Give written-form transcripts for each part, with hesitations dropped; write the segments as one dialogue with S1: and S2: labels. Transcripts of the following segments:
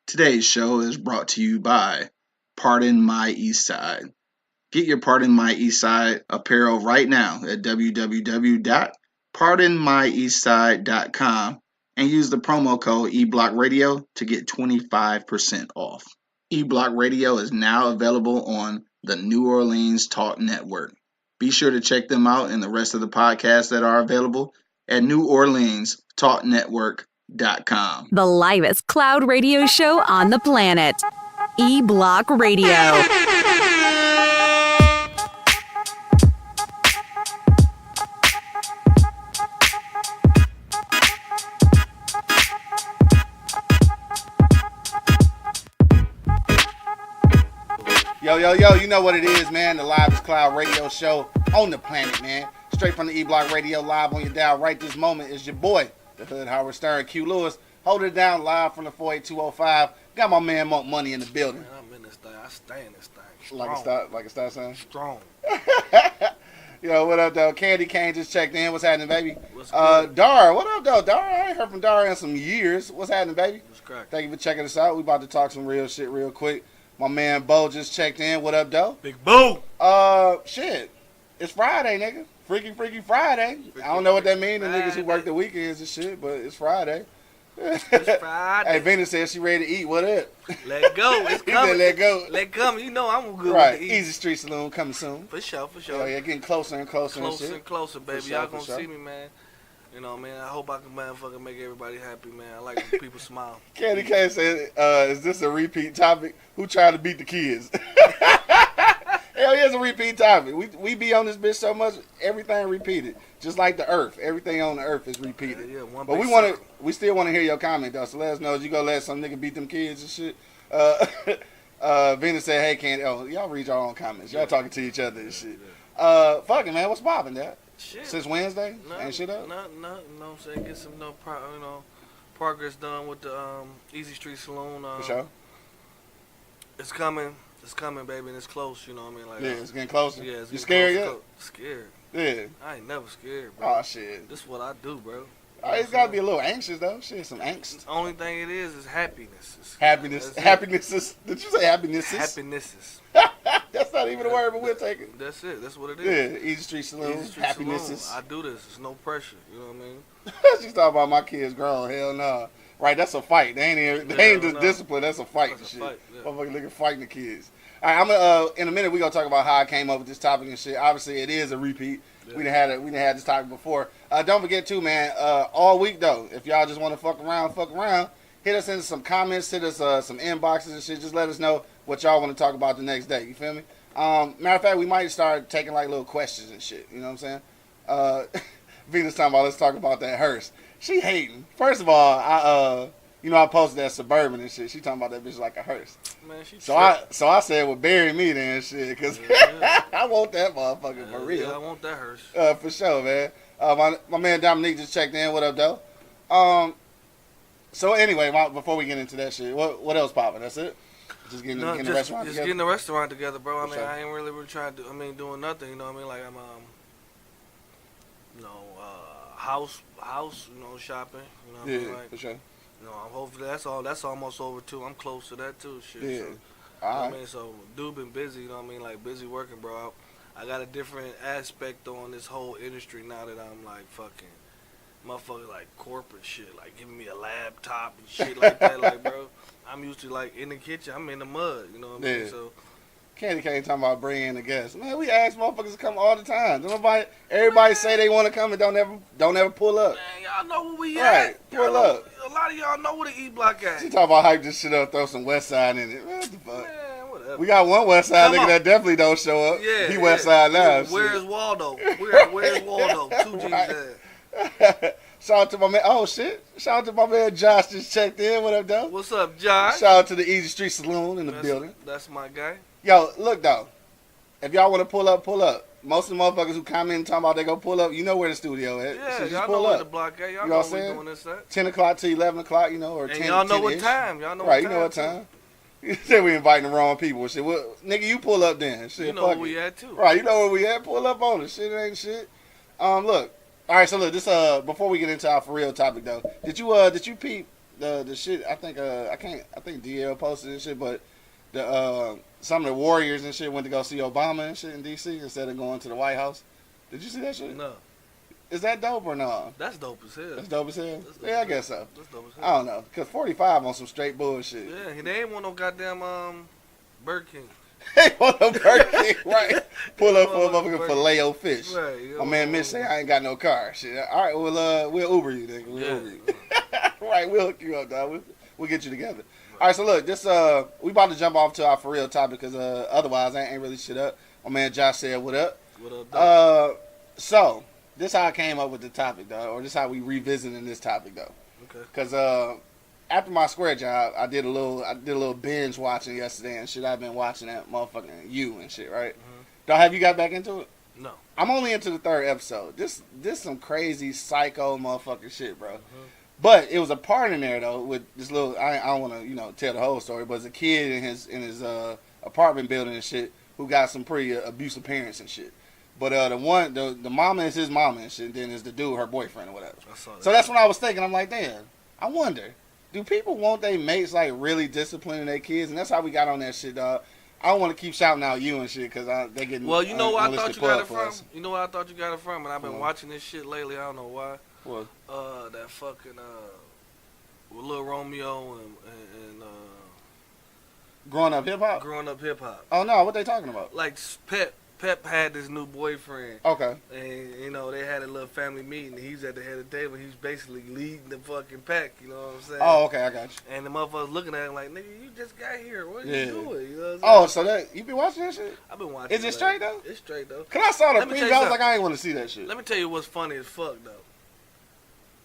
S1: Today's show is brought to you by Pardon My Eastside. Get your Pardon My Eastside apparel right now at www.pardonmyeastside.com and use the promo code eBlockRadio to get 25% off. eBlock Radio is now available on the New Orleans Talk Network. Be sure to check them out and the rest of the podcasts that are available at neworleanstalknetwork.com.
S2: The livest cloud radio show on the planet. E-Block Radio.
S3: Yo, you know what it is, man. The livest cloud radio show on the planet, man. Straight from the E-Block Radio, live on your dial right this moment is your boy, the Hood Howard Stern, Q Lewis. Hold it down live from the 48205. Got my man Monk Money in the building.
S4: Man, I'm in this thing. I stay in this thing. Strong.
S3: Like a stop sign?
S4: Strong.
S3: Yo, what up, though? Candy Cane just checked in. What's happening, baby?
S4: What's good?
S3: Dara, what up, though? Dara, I ain't heard from Dara in some years. What's happening, baby?
S4: What's cracking?
S3: Thank you for checking us out. We about to talk some real shit real quick. My man Bo just checked in. What up, though?
S4: Big Boo.
S3: Shit. It's Friday, nigga. Freaky Friday. I don't know what that means to niggas who work the weekends and shit, but it's Friday.
S4: It's Friday.
S3: Hey, Venus said she ready to eat. What up?
S4: Let go. It's
S3: He
S4: coming.
S3: said let go.
S4: Let come. You know I'm good
S3: Right.
S4: with the
S3: Easy Street Saloon coming soon.
S4: For sure.
S3: Oh, yeah, getting closer and closer,
S4: Closer
S3: and
S4: and
S3: shit.
S4: closer, baby.
S3: sure,
S4: Y'all
S3: for
S4: gonna
S3: sure.
S4: see me, man. You know, man. I hope I can motherfucking make everybody happy, man. I like when people smile.
S3: Candy K said, is this a repeat topic? Who tried to beat the kids? Hell yeah, it's a repeat topic. We be on this bitch so much, everything repeated. Just like the earth. Everything on the earth is repeated.
S4: Yeah, one
S3: But
S4: big
S3: we still want to hear your comment, though. So let us know if you go let some nigga beat them kids and shit. Venus said, hey, Candy. Oh, y'all read your own comments. Y'all talking to each other and shit. Fuck it, man. What's poppin', Dad?
S4: Shit.
S3: Since Wednesday?
S4: No,
S3: Ain't shit up?
S4: No, you know what I'm saying? Get some progress done with the Easy Street Saloon.
S3: For sure.
S4: It's coming. It's coming, baby, and it's close. You know what I mean? Like,
S3: Yeah, it's getting closer.
S4: yeah. It's
S3: You
S4: getting
S3: scared
S4: close,
S3: yet?
S4: Scared.
S3: Yeah.
S4: I ain't never scared, bro.
S3: Oh, shit.
S4: This is what I do, bro.
S3: It's got to be a little anxious, though. Shit, some angst.
S4: The only thing it is happiness.
S3: Happiness.
S4: That's it.
S3: Happiness is. Did you say happiness?
S4: Happinesses.
S3: That's not even a word, but we'll take it.
S4: That's it. That's what it is.
S3: Yeah, Easy Street Saloon.
S4: Easy Street
S3: Happinesses.
S4: Saloon. I do this. It's no pressure. You know what I mean?
S3: She's talking about my kids grown. Hell no. Right, that's a fight. They ain't just
S4: no.
S3: discipline. That's a fight
S4: That's
S3: and
S4: a
S3: shit.
S4: fight, yeah.
S3: Motherfucker looking fighting the kids. All right, I'm gonna in a minute we gonna talk about how I came up with this topic and shit. Obviously, it is a repeat.
S4: Yeah.
S3: We done had this topic before. Don't forget too, man. All week though, if y'all just want to fuck around. Hit us in some comments. Hit us some inboxes and shit. Just let us know what y'all want to talk about the next day. You feel me? Matter of fact, we might start taking like little questions and shit. You know what I'm saying? Venus talking about let's talk about that hearse. She hating. First of all, I posted that Suburban and shit. She talking about that bitch like a hearse.
S4: Man, she
S3: So I said, well, bury me then, shit, because
S4: Yeah.
S3: I want that motherfucker for real.
S4: Yeah, I want that hearse.
S3: For sure, man. My man Dominique just checked in. What up, though? So anyway, before we get into that shit, what else popping? That's it? Just getting the restaurant
S4: just
S3: together?
S4: getting the restaurant together, bro. I
S3: For
S4: mean,
S3: sure.
S4: I ain't really trying to. Doing nothing. You know what I mean? Like I'm, house, shopping. You know what I mean?
S3: Yeah,
S4: Like,
S3: for sure.
S4: I'm hopefully that's all. That's almost over too. I'm close to that too. Shit.
S3: Yeah.
S4: So, you know
S3: All
S4: what
S3: right.
S4: I mean, so dude been busy. You know what I mean? Like busy working, bro. I got a different aspect on this whole industry now that I'm like fucking motherfucker like corporate shit, like giving me a laptop and shit like that. Like, bro, I'm used to like in the kitchen. I'm in the mud. You know what I mean?
S3: Yeah.
S4: So.
S3: Candy Cane talking about bringing the guests. Man, we ask motherfuckers to come all the time. Everybody say they want to come and don't ever pull up.
S4: Man, y'all know where we
S3: Right,
S4: at.
S3: pull
S4: Y'all know-
S3: up.
S4: A lot of y'all know where the E Block at.
S3: She talking about hype this shit up, throw some West Side in it. Man, what the fuck?
S4: Man, whatever.
S3: We got one West Side
S4: Come
S3: nigga
S4: on.
S3: that definitely don't show up.
S4: Yeah,
S3: He West Side now.
S4: Where's
S3: shit.
S4: Waldo? Where's Waldo? 2G's
S3: Right.
S4: at.
S3: Shout out to my man. Oh shit! Shout out to my man Josh. Just checked in. What up, though?
S4: What's up, Josh?
S3: Shout out to the Easy Street Saloon in the building.
S4: That's my guy.
S3: Yo, look though. If y'all want to pull up, pull up. Most of the motherfuckers who comment and talking about they go pull up, you know where the studio at.
S4: Yeah,
S3: so just
S4: y'all
S3: pull
S4: know where the
S3: up.
S4: block at. Y'all
S3: You know
S4: know
S3: what I'm
S4: we
S3: saying?
S4: doing this at.
S3: 10 o'clock to 11 o'clock, you know, or
S4: And
S3: 10
S4: y'all know what
S3: 10-ish.
S4: time. Y'all know
S3: Right,
S4: what
S3: you
S4: time.
S3: know what
S4: too.
S3: time. You said we inviting the wrong people. Shit, well, nigga, you pull up then. Shit,
S4: You know
S3: fuck
S4: where
S3: it.
S4: we at too.
S3: Right, you know where we at. Pull up on it. Shit, it ain't shit. Look. All right, so look, this before we get into our for real topic though, did you peep the shit. I think I think DL posted this shit, but the some of the Warriors and shit went to go see Obama and shit in DC instead of going to the White House. Did you see that shit?
S4: No.
S3: Is that dope or no?
S4: That's dope as hell.
S3: That's dope as hell.
S4: That's dope
S3: Yeah, I
S4: as
S3: guess so.
S4: That's dope as
S3: I
S4: hell.
S3: don't know, cause 45 on some straight bullshit.
S4: Yeah, they ain't want no goddamn Burger King.
S3: Hey, what a King, right? Pull up for a motherfucking
S4: Burger-
S3: filet fish.
S4: Right. You
S3: My man Mitch say I ain't got no car. Shit. All right, we'll Uber you, nigga. We'll Uber you. Right, we'll hook you up, dog. We'll get you together. All right, so look, this we about to jump off to our for real topic because otherwise I ain't really shit up. My man Josh said, "What up?"
S4: What up, dog?
S3: So this how I came up with the topic, though, or this how we revisiting this topic, though.
S4: Okay.
S3: Because after my Square job, I did a little binge watching yesterday and shit. I've been watching that motherfucking You and shit, right?
S4: Mhm.
S3: Dog, have you got back into it?
S4: No.
S3: I'm only into the 3rd episode. This some crazy psycho motherfucking shit, bro.
S4: Mhm.
S3: But it was a part in there though with this little. I don't want to tell the whole story, but it's a kid in his apartment building and shit who got some pretty abusive parents and shit. But the mama is his mama and shit. And then is the dude her boyfriend or whatever.
S4: I saw that.
S3: So that's when I was thinking. I'm like, damn. I wonder, do people want their mates like really disciplining their kids? And that's how we got on that shit, dog. I don't want to keep shouting out You and shit because they getting.
S4: Well, you know where I thought you got it
S3: for
S4: from?
S3: us.
S4: You know where I thought you got it from? And I've been
S3: What?
S4: watching this shit lately. I don't know why.
S3: What?
S4: That fucking with Lil Romeo and
S3: Growing up hip hop?
S4: growing up hip hop.
S3: Oh no, what they talking about?
S4: Like Pep had this new boyfriend,
S3: Okay.
S4: and they had a little family meeting. And he's at the head of the table. He's basically leading the fucking pack. You know what I'm saying?
S3: Oh, okay, I got you.
S4: And the motherfuckers looking at him like, nigga, you just got here. What are
S3: Yeah.
S4: you doing? You know what I'm saying?
S3: Oh, so that you been watching that shit?
S4: I've been watching.
S3: Is it straight though?
S4: It's straight though.
S3: Cause I saw the
S4: Let me tell
S3: preview,
S4: you
S3: I was
S4: something.
S3: like, I ain't want to see that shit.
S4: Let me tell you what's funny as fuck though.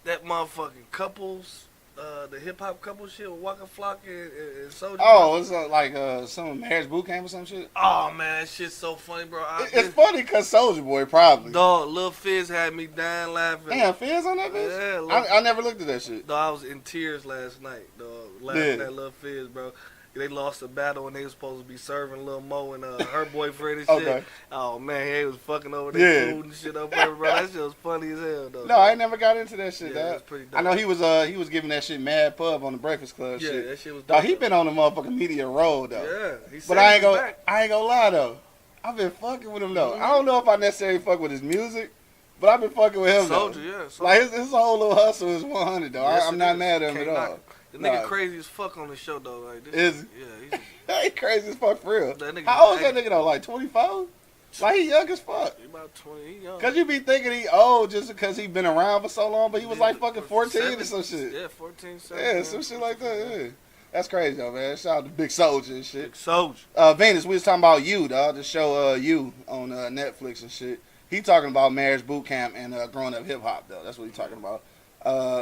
S4: That motherfucking couples, the hip hop couple shit with Waka Flocka and Soulja.
S3: Oh, it's like some marriage boot camp or some shit.
S4: Oh man, that shit's so funny, bro.
S3: It's funny cause Soulja Boy probably.
S4: Dog, Lil Fizz had me dying laughing.
S3: Damn, Fizz on that bitch?
S4: Yeah, Lil-
S3: I never looked at that shit.
S4: Dog, I was in tears last night, dog, laughing
S3: Yeah.
S4: at Lil Fizz, bro. They lost a battle and they was supposed to be serving Lil Mo and her boyfriend and shit.
S3: Okay.
S4: Oh man, they was fucking over their
S3: Yeah.
S4: food and shit up there, bro. That shit was funny as hell, though.
S3: No, I ain't never got into that shit,
S4: Yeah,
S3: dog.
S4: that's pretty dope.
S3: I know he was giving that shit mad pub on the Breakfast Club
S4: Yeah,
S3: shit.
S4: that shit was
S3: Dog,
S4: dope.
S3: he been on the motherfucking media road though.
S4: Yeah, he said
S3: But I
S4: he's back.
S3: ain't gonna lie though. I've been fucking with him though.
S4: Mhm.
S3: I don't know if I necessarily fuck with his music, but I've been fucking with him though.
S4: Soldier, yeah. Soulja.
S3: Like his whole little hustle is 100 though.
S4: Yes,
S3: I'm
S4: it
S3: not
S4: is.
S3: mad at him
S4: Can't
S3: at
S4: knock
S3: all.
S4: it. The nigga
S3: Nah.
S4: crazy as fuck on the show though. Like this.
S3: Is
S4: Yeah,
S3: he crazy as fuck for real?
S4: That nigga-
S3: How old is that nigga though? Like 24? Like he young as fuck.
S4: He about 20. He young.
S3: Cause you be thinking he old just because he been around for so long, but he was like fucking 14 or some shit.
S4: Yeah, 14, 17.
S3: Yeah, some shit like that. Yeah. That's crazy though, man. Shout out to Big Soldier and shit.
S4: Big Soldier.
S3: Venus, we was talking about You, dog. The show You on Netflix and shit. He talking about marriage boot camp and growing up hip hop though. That's what he talking about.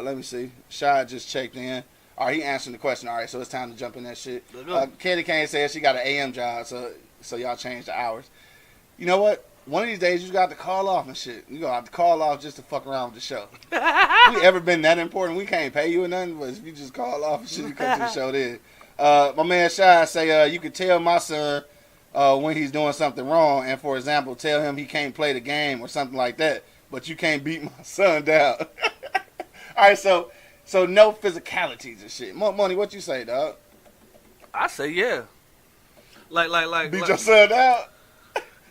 S3: Let me see. Shy just checked in. All right, he answering the question. All right, so it's time to jump in that shit.
S4: Let's go.
S3: Katie Kane says she got an AM job, so y'all change the hours. You know what? One of these days you got to call off and shit. You got to call off just to fuck around with the show. We ever been that important? We can't pay you or nothing, but if you just call off and shit, you come to the show then. My man Shy say you could tell my son when he's doing something wrong, and for example, tell him he can't play the game or something like that, but you can't beat my son down. All right, so no physicalities and shit. Money, what you say, dog?
S4: I say yeah. Like
S3: Beat your son down?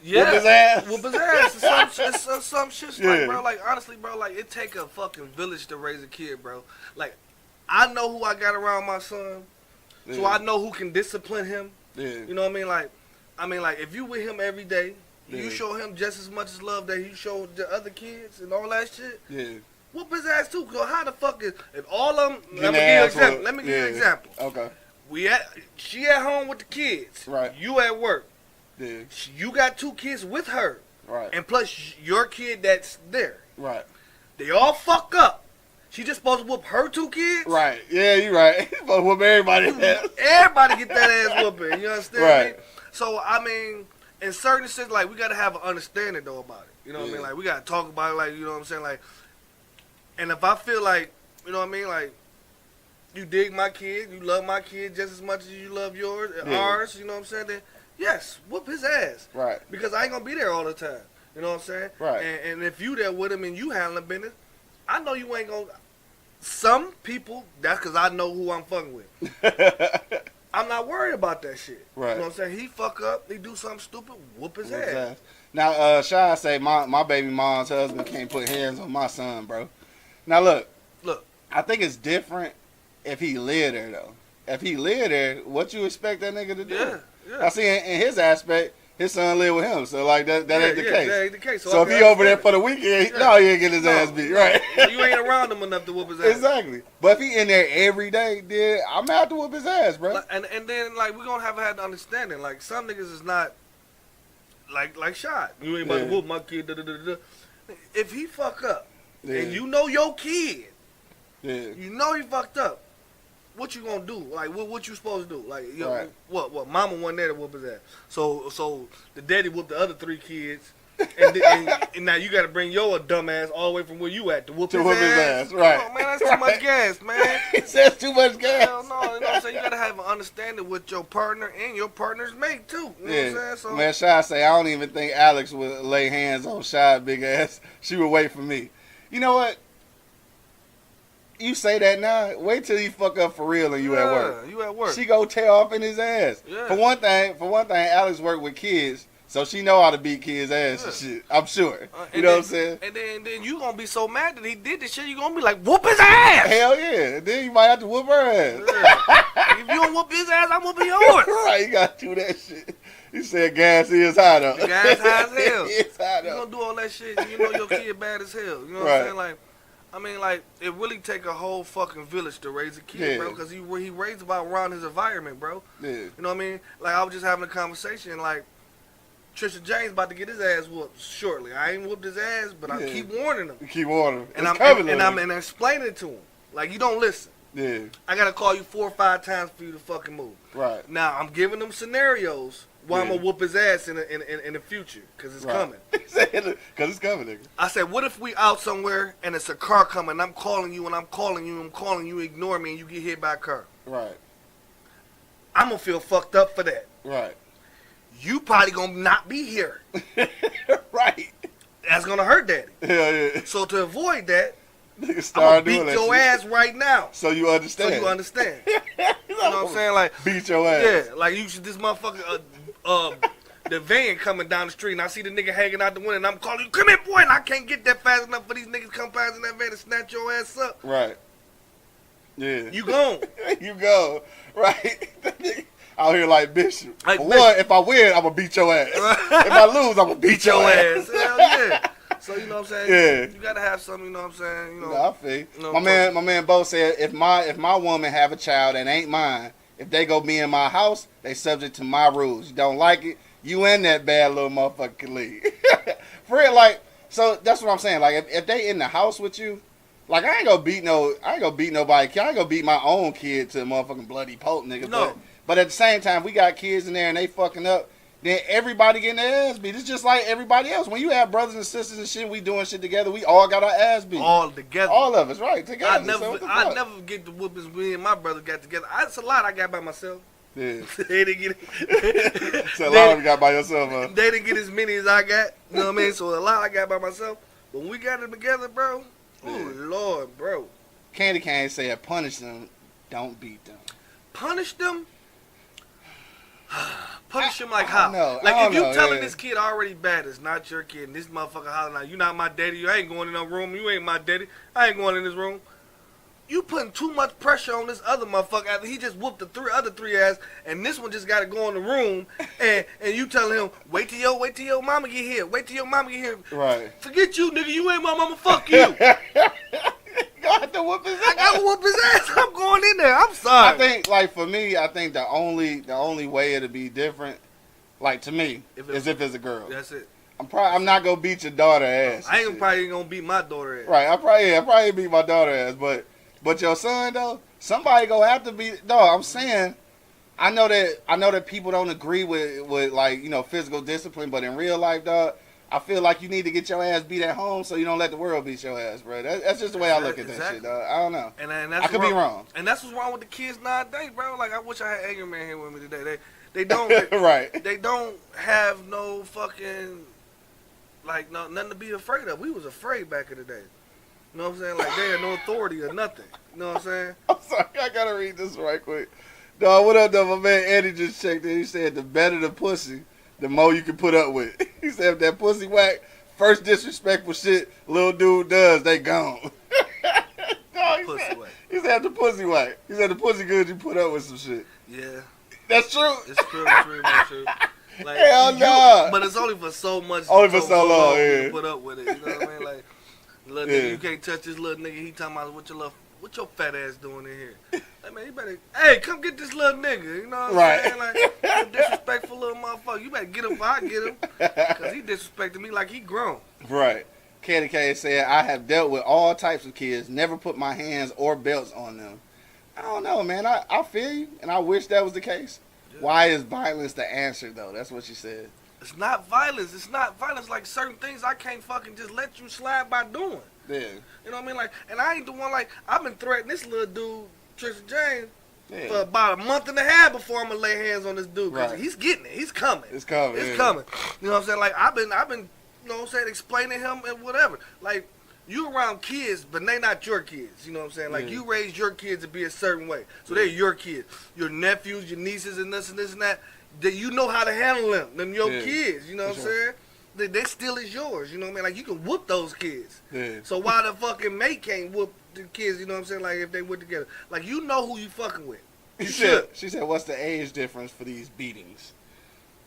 S4: yeah.
S3: Whoop his ass?
S4: Whoop his ass. It's some shit
S3: Yeah.
S4: like, bro. Like honestly, bro. Like it take a fucking village to raise a kid, bro. Like I know who I got around my son, so
S3: Yeah.
S4: I know who can discipline him.
S3: Yeah.
S4: You know what I mean? Like if you with him every day,
S3: Yeah.
S4: you show him just as much as love that he showed the other kids and all that shit.
S3: Yeah.
S4: Whoop his ass too. Cause how the fuck is if all of them?
S3: Get
S4: Let me
S3: their
S4: give you an
S3: ass
S4: example.
S3: whooped.
S4: Let me give you an
S3: Yeah.
S4: example.
S3: Okay.
S4: She at home with the kids.
S3: Right.
S4: You at work.
S3: Yeah.
S4: You got 2 kids with her,
S3: Right.
S4: and plus your kid that's there.
S3: Right.
S4: They all fuck up. She just supposed to whoop her 2 kids.
S3: Right. Yeah, you right. But whoop everybody else.
S4: Everybody get that ass whooping. You understand
S3: Right.
S4: me? So I mean, in certain sense, like we gotta have an understanding though about it. You know what I
S3: Yeah.
S4: mean? Like we gotta talk about it. Like you know what I'm saying? Like, and if I feel like you know what I mean, like. You dig my kid, you love my kid just as much as you love yours,
S3: Yeah.
S4: ours, you know what I'm saying? Then, yes, whoop his ass.
S3: Right.
S4: Because I ain't gonna be there all the time. You know what I'm saying?
S3: Right.
S4: And if you there with him and you handling business, I know you ain't gonna. some people, that's because I know who I'm fucking with. I'm not worried about that shit.
S3: Right.
S4: You know what I'm saying? He fuck up, he do something stupid, whoop his ass.
S3: Now, Shy say my baby mom's husband can't put hands on my son, bro. Now look, I think it's different if he live there though. If he live there, what you expect that nigga to do?
S4: Yeah.
S3: I see in his aspect, his son live with him, so like that ain't the case.
S4: That ain't the case.
S3: So if he over there for the weekend, he ain't getting his ass beat, right?
S4: You ain't around him enough to whoop his ass.
S3: Exactly. But if he in there every day, then I'm gonna have to whoop his ass, bro.
S4: And then like we gonna have to have the understanding. Like some niggas is not like shot. You ain't about to whoop my kid. If he fuck up and you know your kid, you know he fucked up. What you gonna do? Like what you supposed to do? Like what? Mama wasn't there to whoop his ass. So the daddy whooped the other 3 kids, and now you got to bring your dumb ass all the way from where you at to whoop his ass.
S3: Right?
S4: Oh, man, that's too much gas, man.
S3: That's too much gas.
S4: Hell no, you know what I'm saying? You gotta have an understanding with your partner and your partner's mate too. You know what I'm saying? So,
S3: man, Shy say I don't even think Alex would lay hands on Shy big ass. She would wait for me. You know what? You say that now. Wait till you fuck up for real and you at work.
S4: You at work.
S3: She go tear off in his ass.
S4: Yeah.
S3: For one thing, Alex worked with kids, so she know how to beat kids' ass and shit. I'm sure. You know what I'm saying?
S4: And then you gonna be so mad that he did this shit. You gonna be like, whoop his ass.
S3: Hell yeah. And then you might have to whoop her ass.
S4: Yeah. If you don't whoop his ass, I'm whooping yours.
S3: Right, you gotta do that shit. He said gas is high though.
S4: The gas high as hell.
S3: It's high
S4: You
S3: though.
S4: gonna do all that shit. You know your kid bad as hell. You know what I'm saying? Like. I mean, like, it really take a whole fucking village to raise a kid, bro, because he raised about around his environment, bro.
S3: Yeah.
S4: You know what I mean? Like, I was just having a conversation, like, Trisha James about to get his ass whooped shortly. I ain't whooped his ass, but I keep warning him.
S3: You keep warning him.
S4: And I'm explaining it to him. Like, you don't listen.
S3: Yeah.
S4: I got to call you 4 or 5 times for you to fucking move.
S3: Right.
S4: Now, I'm giving him scenarios why I'm going to whoop his ass in the future, because it's coming.
S3: Because it's coming, nigga.
S4: I said, what if we out somewhere and it's a car coming, I'm calling you and I'm calling you, you ignore me and you get hit by a car.
S3: Right.
S4: I'm going to feel fucked up for that.
S3: Right.
S4: You probably going to not be here.
S3: Right.
S4: That's going to hurt daddy.
S3: Hell yeah.
S4: So to avoid that,
S3: Nigga
S4: I'm going to beat your ass right now.
S3: So you understand.
S4: You know what I'm saying? Like,
S3: beat your ass.
S4: Yeah, like you should, this motherfucker, the van coming down the street and I see the nigga hanging out the window and I'm calling you, come here, boy, and I can't get that fast enough for these niggas come past in that van and snatch your ass up.
S3: Right. Yeah.
S4: You gone.
S3: You go. Right. Out here like Bishop.
S4: Like
S3: Bishop. If I win, I'm going to beat your ass. If I lose, I'm going to beat your ass.
S4: Hell yeah. So, you know what I'm saying?
S3: Yeah.
S4: You got to have something, you know what I'm saying? You know,
S3: I feel you.
S4: You know,
S3: my man Bo said, if my woman have a child that ain't mine, if they go be in my house, they subject to my rules. You don't like it, you in that bad little motherfucking league. For real, like, so that's what I'm saying. Like, if they in the house with you, like, I ain't gonna beat nobody. I ain't gonna beat my own kid to a motherfucking bloody pope, nigga.
S4: No.
S3: But at the same time, we got kids in there and they fucking up. Then everybody getting their ass beat. It's just like everybody else. When you have brothers and sisters and shit, we doing shit together. We all got our ass beat.
S4: All together.
S3: All of us, right? Together.
S4: I never get the whoopings me and my brother got together. It's a lot I got by myself.
S3: Yeah.
S4: They didn't get it.
S3: So a lot of you got by yourself, huh?
S4: They didn't get as many as I got. You know what I mean? So a lot I got by myself. But when we got it together, bro, oh Lord, bro.
S3: Candy Cane said, punish them, don't beat them.
S4: Punish them? Punish him like how? Like if you telling this kid already bad, it's not your kid, and this motherfucker hollering out, you not my daddy, you ain't going in no room, you ain't my daddy, I ain't going in this room. You putting too much pressure on this other motherfucker after he just whooped the other three ass, and this one just got to go in the room, and you telling him, wait till your mama get here, wait till your mama get here.
S3: Right.
S4: Forget you, nigga, you ain't my mama, fuck you.
S3: Got to whoop his ass.
S4: I got to whoop his ass. I'm going in there. I'm sorry.
S3: I think, like, for me, I think the only way it'll be different, like, to me, is if it's a girl.
S4: That's it.
S3: I'm not gonna beat your daughter ass.
S4: I ain't probably gonna beat my daughter ass.
S3: Right. I probably beat my daughter ass, but your son though, somebody gonna have to beat. Dog, I'm saying, I know that people don't agree with like, you know, physical discipline, but in real life, dog, I feel like you need to get your ass beat at home so you don't let the world beat your ass, bro. That's just the way I look at that shit, dog. I don't know.
S4: And that's
S3: I could be wrong.
S4: And that's what's wrong with the kids nowadays, bro. Like, I wish I had Angry Man here with me today. They don't
S3: right.
S4: They don't have no fucking, like, nothing to be afraid of. We was afraid back in the day. You know what I'm saying? Like, they had no authority or nothing. You know what I'm saying?
S3: I'm sorry, I gotta read this right quick. Dog, what up, though? My man Eddie just checked in. He said the better the pussy, the more you can put up with. He said if that pussy whack, first disrespectful shit little dude does, they gone. Dog, he said the pussy whack. He said the pussy good, you put up with some shit.
S4: Yeah.
S3: That's true.
S4: It's true, true. Like,
S3: Hell no.
S4: But it's only for so much.
S3: Only for so long,
S4: you
S3: yeah.
S4: put up with it. You know what I mean? Like, little nigga, you can't touch this little nigga. He talking about what your fat ass doing in here? Like, man, you better, hey, come get this little nigga. You know what I'm saying? Like, you disrespectful little motherfucker. You better get him before I get him. Because he disrespected me like he grown.
S3: Right. Candy K said, I have dealt with all types of kids, never put my hands or belts on them. I don't know, man. I feel you, and I wish that was the case. Yeah. Why is violence the answer, though? That's what she said.
S4: It's not violence. It's not violence. Like, certain things I can't fucking just let you slide by doing.
S3: Yeah.
S4: You know what I mean? Like, and I ain't the one, like, I've been threatening this little dude, Tristan James, for about a month and a half before I'm going to lay hands on this dude. Because he's getting it. He's coming.
S3: It's coming.
S4: It's coming. You know what I'm saying? Like, I've been, you know what I'm saying, explaining him and whatever. Like, you around kids, but they not your kids. You know what I'm saying? Like, you raised your kids to be a certain way. So they're your kids. Your nephews, your nieces, and this and this and that. That you know how to handle them. Them your kids. You know what I'm saying? They still is yours, you know what I mean? Like, you can whoop those kids. Yeah. So why the fucking mate can't whoop the kids, you know what I'm saying? Like, if they were together. Like, you know who you fucking with.
S3: She said, what's the age difference for these beatings?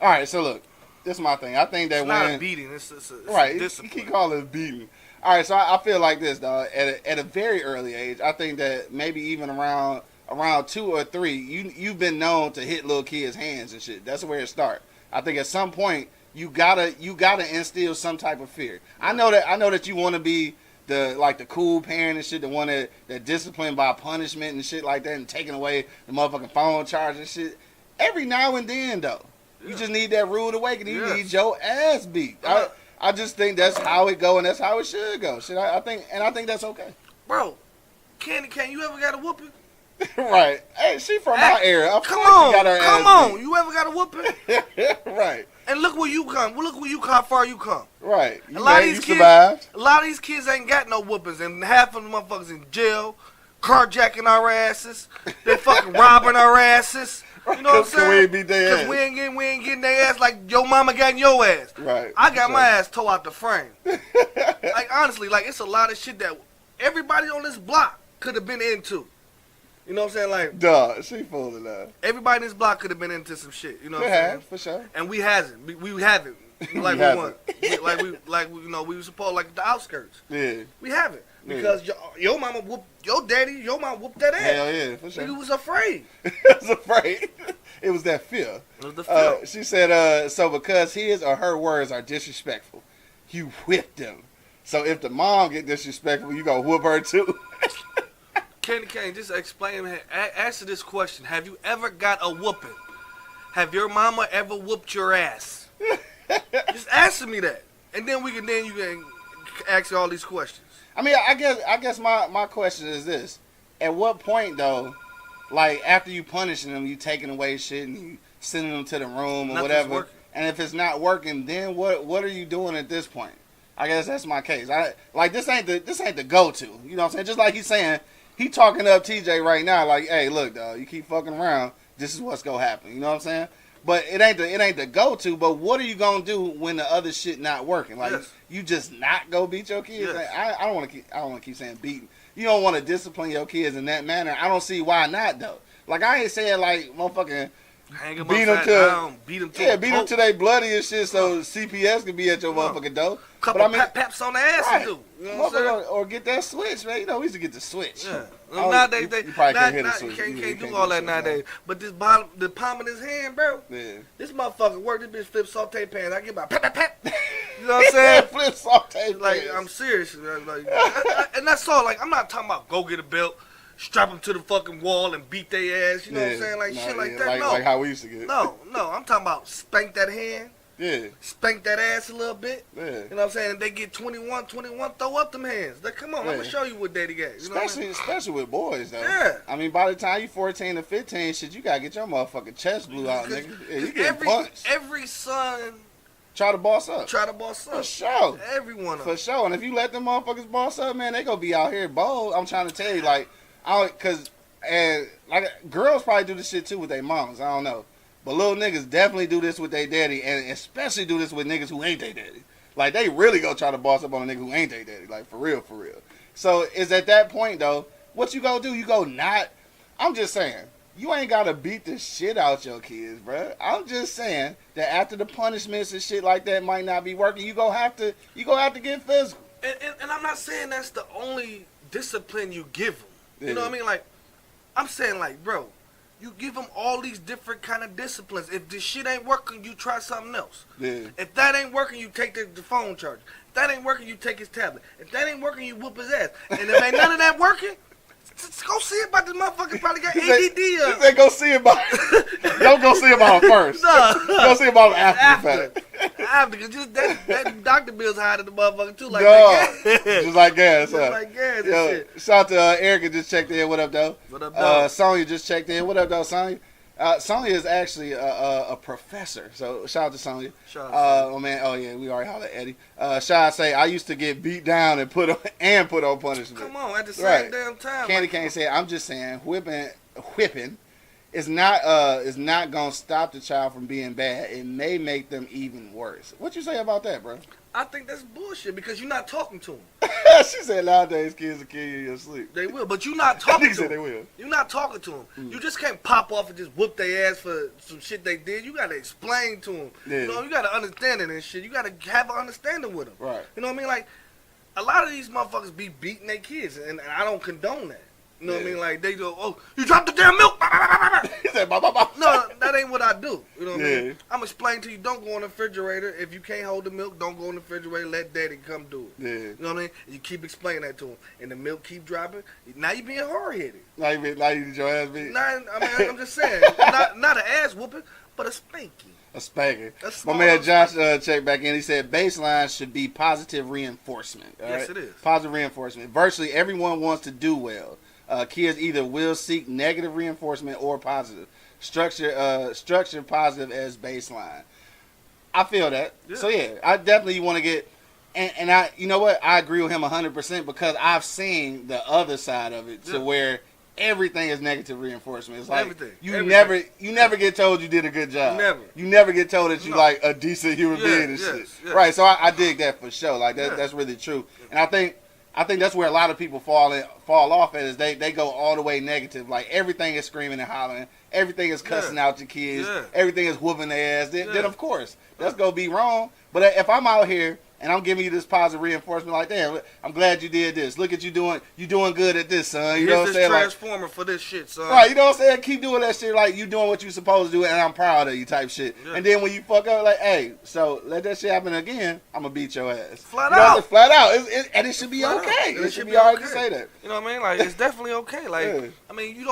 S3: All right, so look, this is my thing. I think that
S4: it's not a beating. It's
S3: right,
S4: a discipline.
S3: You keep calling it beating. All right, so I feel like this, dog. At a very early age, I think that maybe even around 2 or 3, you've been known to hit little kids' hands and shit. That's where it starts. I think at some point, you gotta instill some type of fear. I know that you want to be the cool parent and shit, the one that disciplined by punishment and shit like that, and taking away the motherfucking phone charge and shit. Every now and then though, you just need that rude awakening. You need your ass beat. I just think that's how it go and that's how it should go. Shit, I think that's okay.
S4: Bro, Candy Cane, you ever got a whooping?
S3: Right. Hey, she from my era.
S4: Come on. You ever got a whooping?
S3: Right.
S4: And look where you come. Look where you come. How far you come.
S3: Right.
S4: A lot of these kids ain't got no whoopings, and half of the motherfuckers in jail, carjacking our asses. They fucking robbing our asses. You know what I'm saying?
S3: We ain't beat their ass.
S4: Because we ain't getting their ass like your mama got your ass.
S3: Right.
S4: I got my ass tore out the frame. Like, honestly, like, it's a lot of shit that everybody on this block could have been into. You know what I'm saying? Like,
S3: duh, she full of that.
S4: Everybody in this block could have been into some shit. You know what I'm saying?
S3: For sure.
S4: And we hasn't. We haven't. Like we want. You know, we were supposed like the outskirts.
S3: Yeah.
S4: We haven't. Because your mama whooped, your mama whooped that ass.
S3: Hell yeah, for sure.
S4: Nigga was afraid.
S3: was afraid. It was that fear.
S4: It was the fear.
S3: She said, so because his or her words are disrespectful, you whipped them. So if the mom get disrespectful, you gonna whoop her too.
S4: Candy Cane, just explain, answer this question. Have you ever got a whooping? Have your mama ever whooped your ass? Just answer me that. And then you can ask all these questions.
S3: I mean, I guess my question is this. At what point though, like after you punishing them, you taking away shit and you sending them to the room or whatever.
S4: Working.
S3: And if it's not working, then what are you doing at this point? I guess that's my case. This ain't the go-to. You know what I'm saying? Just like he's saying, he talking up TJ right now, like, hey, look, dog, you keep fucking around, this is what's gonna happen. You know what I'm saying? But it ain't the go-to. But what are you gonna do when the other shit not working? Like, you just not go beat your kids?
S4: Yes.
S3: Like, I don't want to keep saying beating. You don't want to discipline your kids in that manner. I don't see why not though. Like, I ain't saying like motherfucking beat them till they bloody and shit, so CPS can be at your motherfucking door.
S4: Couple paps on the ass to do. You know what I'm saying?
S3: Or get that switch, man. You know, we used to get the switch.
S4: Yeah. Nowadays,
S3: you probably can't hit a switch.
S4: You can't do all that nowadays. But the palm of his hand, bro. Yeah. This motherfucker work. This bitch flip saute pants. I get about pap. You know what I'm saying?
S3: Flip saute.
S4: Like, I'm serious. Like, and that's all. Like, I'm not talking about go get a belt, strap them to the fucking wall and beat their ass. You know what I'm saying? Like shit like that.
S3: Like how we used to get.
S4: No. I'm talking about spank that hand.
S3: Yeah.
S4: Spank that ass a little bit.
S3: Yeah.
S4: You know what I'm saying? If they get 21, throw up them hands. Like, come on, I'm going to show you what daddy got. You know
S3: especially with boys, though.
S4: Yeah.
S3: I mean, by the time you 14 or 15, shit, you got to get your motherfucking chest blew out, nigga. Yeah, you getting punched.
S4: Every son
S3: try to boss up.
S4: Try to boss up.
S3: For sure.
S4: Everyone.
S3: For sure. And if you let them motherfuckers boss up, man, they gonna be out here bold. I'm trying to tell you, like, girls probably do this shit too with their moms. I don't know. But little niggas definitely do this with their daddy, and especially do this with niggas who ain't their daddy. Like, they really go try to boss up on a nigga who ain't their daddy. Like, for real, for real. So, is at that point, though, what you gonna do? You go not... I'm just saying, you ain't gotta beat the shit out your kids, bruh. I'm just saying that after the punishments and shit like that might not be working, you gonna have to get physical.
S4: And I'm not saying that's the only discipline you give them. You
S3: Yeah.
S4: know what I mean? Like, I'm saying, like, bro, you give them all these different kind of disciplines. If this shit ain't working, you try something else.
S3: Yeah.
S4: If that ain't working, you take the phone charger. If that ain't working, you take his tablet. If that ain't working, you whoop his ass. And if ain't none of that working, just go see about this motherfucker probably got ADD.
S3: He said go see about it. Don't go see about him first.
S4: No.
S3: Go see about him after the fact.
S4: After, cause just that doctor bill's higher than the motherfucker too. Like,
S3: Just like gas.
S4: just
S3: Huh?
S4: like gas and
S3: Yo,
S4: shit.
S3: shout out to Erica just checked in. What up, though?
S4: What up, though?
S3: Sonya just checked in. What up, though, Sonya? Sonya is actually a professor. So shout out to Sonya.
S4: Shout out to
S3: Oh man, oh yeah, we already hollered at Eddie. Shot say I used to get beat down and put on punishment.
S4: Come on, at the same
S3: Right.
S4: damn time.
S3: Candy Cane said, I'm just saying whipping is not gonna stop the child from being bad. It may make them even worse. What you say about that, bro?
S4: I think that's bullshit because you're not talking to them.
S3: She said nowadays kids will kill you in your sleep.
S4: They will, but you're not talking
S3: Nigga
S4: to
S3: said they
S4: them.
S3: will.
S4: You're not talking to them. You just can't pop off and just whoop their ass for some shit they did. You gotta explain to them.
S3: Yeah.
S4: You know, you gotta understand it and shit. You gotta have an understanding with them.
S3: Right.
S4: You know what I mean? Like, a lot of these motherfuckers be beating their kids, and I don't condone that. You know what I
S3: Yeah.
S4: mean? Like, they go, oh, you dropped the damn milk.
S3: He said, "Bah, bah, bah."
S4: No, that ain't what I do. You know what I
S3: Yeah.
S4: mean? I'm explaining to you, don't go in the refrigerator. If you can't hold the milk, don't go in the refrigerator. Let daddy come do it.
S3: Yeah.
S4: You know what I mean? You keep explaining that to him, and the milk keep dropping. Now you being hard-headed.
S3: Now you get your ass beat.
S4: I'm just saying, not an ass whooping, but a spanking.
S3: A spanking.
S4: A
S3: My
S4: small
S3: man Josh checked back in. He said baseline should be positive reinforcement. All
S4: Yes,
S3: right?
S4: it is.
S3: Positive reinforcement. Virtually everyone wants to do well. Kids either will seek negative reinforcement or positive. Structure positive as baseline. I feel that.
S4: Yeah.
S3: So yeah, I definitely want to get. And I, you know what? I agree with him 100% because I've seen the other side of it to
S4: Yeah.
S3: where everything is negative reinforcement. It's like
S4: Everything.
S3: you
S4: Everything.
S3: never get told you did a good job.
S4: Never.
S3: You never get told that you
S4: No.
S3: like a decent human
S4: Yeah,
S3: being and
S4: yes,
S3: shit.
S4: yes.
S3: Right. So I dig that for sure. Like
S4: Yeah.
S3: that's really true. And I think that's where a lot of people fall off at is they go all the way negative. Like everything is screaming and hollering. Everything is cussing out your kids.
S4: Yeah.
S3: Everything is whooping their ass. Then
S4: Yeah.
S3: of course that's gonna be wrong. But if I'm out here and I'm giving you this positive reinforcement, like, damn, I'm glad you did this. Look at you doing good at this, son. You know what I'm
S4: Here's
S3: saying?
S4: this
S3: Like,
S4: transformer for this shit, son.
S3: right, you know what I'm saying? Keep doing that shit like you doing what you supposed to do, and I'm proud of you type shit.
S4: Yeah.
S3: And then when you fuck up, like, hey, so let that shit happen again, I'm gonna beat your ass.
S4: Flat
S3: You know what I'm
S4: out.
S3: saying? Flat out. And it should be
S4: Flat out.
S3: okay.
S4: And
S3: It should be all right to say that.
S4: You know what I mean? Like, it's definitely okay. Like,
S3: Yeah.
S4: I mean,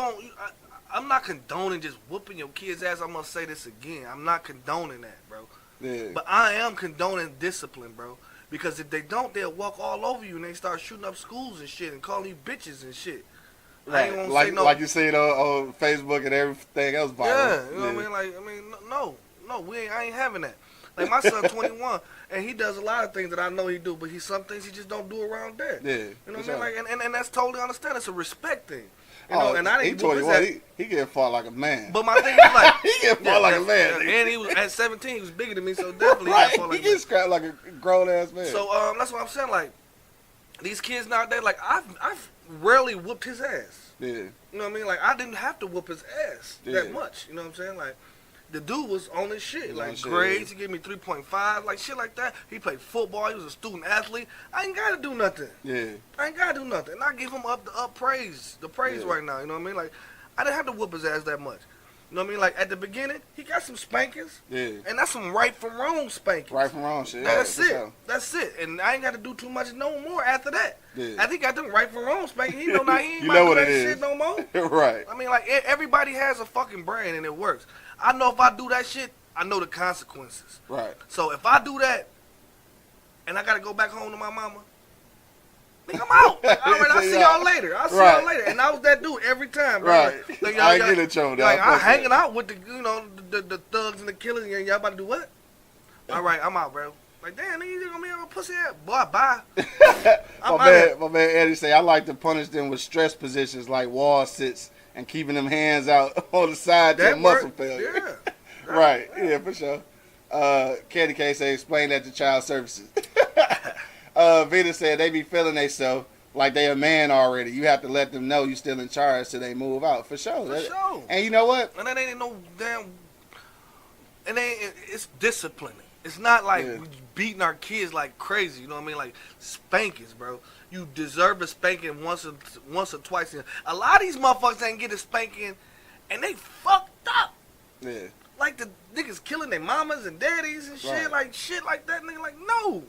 S4: I'm not condoning just whooping your kid's ass. I'm gonna say this again. I'm not condoning that, bro.
S3: Yeah.
S4: But I am condoning discipline, bro. Because if they don't, they'll walk all over you and they start shooting up schools and shit and calling you bitches and shit. I ain't
S3: Right.
S4: gonna
S3: Like,
S4: say no.
S3: like you see it on Facebook and everything else viral.
S4: Yeah, you know what I mean? Like, no, I ain't having that. Like, my son 21, and he does a lot of things that I know he do, but some things he just don't do around there.
S3: Yeah.
S4: You know what I
S3: for
S4: mean?
S3: sure.
S4: Like, and that's totally understand. It's a respect thing. You know,
S3: Oh,
S4: and I
S3: he
S4: didn't whoop his
S3: 21.
S4: ass.
S3: He get fought like a man.
S4: But my thing is like,
S3: He get fought like a man. nigga.
S4: and he was at 17, he was bigger than me, so definitely
S3: Right.
S4: he got fought
S3: He
S4: like me.
S3: get scrapped like a grown ass man.
S4: So that's what I'm saying. Like, these kids nowadays, like I've rarely whooped his ass.
S3: yeah.
S4: You know what I mean? Like, I didn't have to whoop his ass
S3: Yeah.
S4: that much. You know what I'm saying? Like, the dude was on his shit.
S3: was on
S4: Like,
S3: his shit,
S4: grades, he gave me 3.5, like shit like that. He played football. He was a student athlete. I ain't gotta do nothing.
S3: Yeah.
S4: I ain't gotta do nothing. And I give him the praise
S3: Yeah.
S4: right now. You know what I mean? Like, I didn't have to whoop his ass that much. You know what I mean? Like, at the beginning, he got some spankings,
S3: Yeah.
S4: and that's some right from wrong spankings.
S3: Right from wrong shit.
S4: That's
S3: yeah, for
S4: it.
S3: sure.
S4: That's it. And I ain't got to do too much no more after that.
S3: Yeah.
S4: I think I got them right from wrong spankings. He know now he ain't
S3: You
S4: about
S3: know
S4: to
S3: what
S4: do
S3: it
S4: that
S3: is.
S4: shit no more.
S3: Right.
S4: I mean, like, everybody has a fucking brain and it works. I know if I do that shit, I know the consequences.
S3: Right.
S4: So if I do that and I got to go back home to my mama, nigga, I'm out. Like, all right, I'll see y'all later. I'll see
S3: Right.
S4: y'all later. And I was that dude every time, bro.
S3: Right.
S4: Like,
S3: I ain't get it, Joe.
S4: Like, I'm hanging out with the thugs and the killers, and y'all about to do what? All right, I'm out, bro. Like, damn, nigga, you gonna be on a pussy ass? Boy, bye.
S3: My man Eddie say, I like to punish them with stress positions like wall sits and keeping them hands out on the side to muscle failure.
S4: Yeah.
S3: Right, yeah, for sure. Candy K say, explain that to child services. Vita said, they be feeling themselves like they a man already. You have to let them know you still in charge so they move out. For sure.
S4: For sure.
S3: And you know what?
S4: And that ain't no damn. It's disciplining. It's not like we beating our kids like crazy. You know what I mean? Like spankings, bro. You deserve a spanking once or twice. A lot of these motherfuckers ain't get a spanking, and they fucked up.
S3: Yeah.
S4: Like the niggas killing their mamas and daddies and shit.
S3: Right.
S4: Like shit like that. Nigga, like no.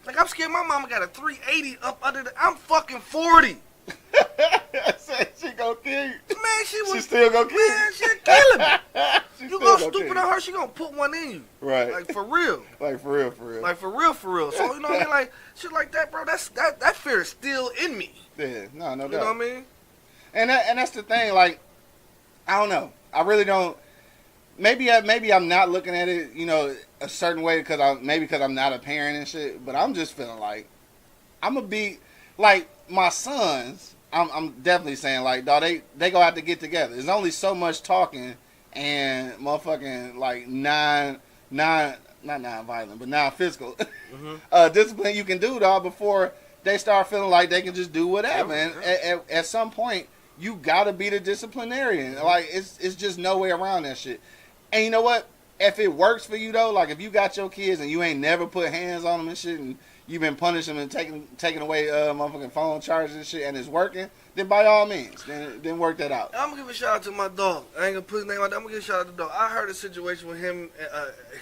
S4: Like I'm scared my mama got a 380 up under the. I'm fucking 40.
S3: She gonna kill you.
S4: Man, she
S3: still gonna kill you.
S4: Man, she'll kill me. You go
S3: still gonna
S4: stupid
S3: kill
S4: on her, she gonna put one in you.
S3: Right.
S4: Like for real.
S3: Like for real, for real.
S4: Like for real, for real. So you know what I mean? Like shit like that, bro. That fear is still in me.
S3: Yeah, no doubt.
S4: You know what I mean?
S3: And that's the thing. Like, I don't know. I really don't. Maybe I'm not looking at it, you know, a certain way because I'm not a parent and shit. But I'm just feeling like I'm gonna be like my sons. I'm definitely saying like, dog, they gonna have to get together. There's only so much talking and motherfucking like not non-violent, but non-physical discipline you can do, dog, before they start feeling like they can just do whatever. And at some point, you gotta be the disciplinarian. Like it's just no way around that shit. And you know what? If it works for you though, like if you got your kids and you ain't never put hands on them and shit, and you've been punishing them and taking away motherfucking phone charges and shit, and it's working, then by all means, then work that out.
S4: I'm gonna give a shout out to my dog. I ain't gonna put his name out there. I'm gonna give a shout out to the dog. I heard a situation with him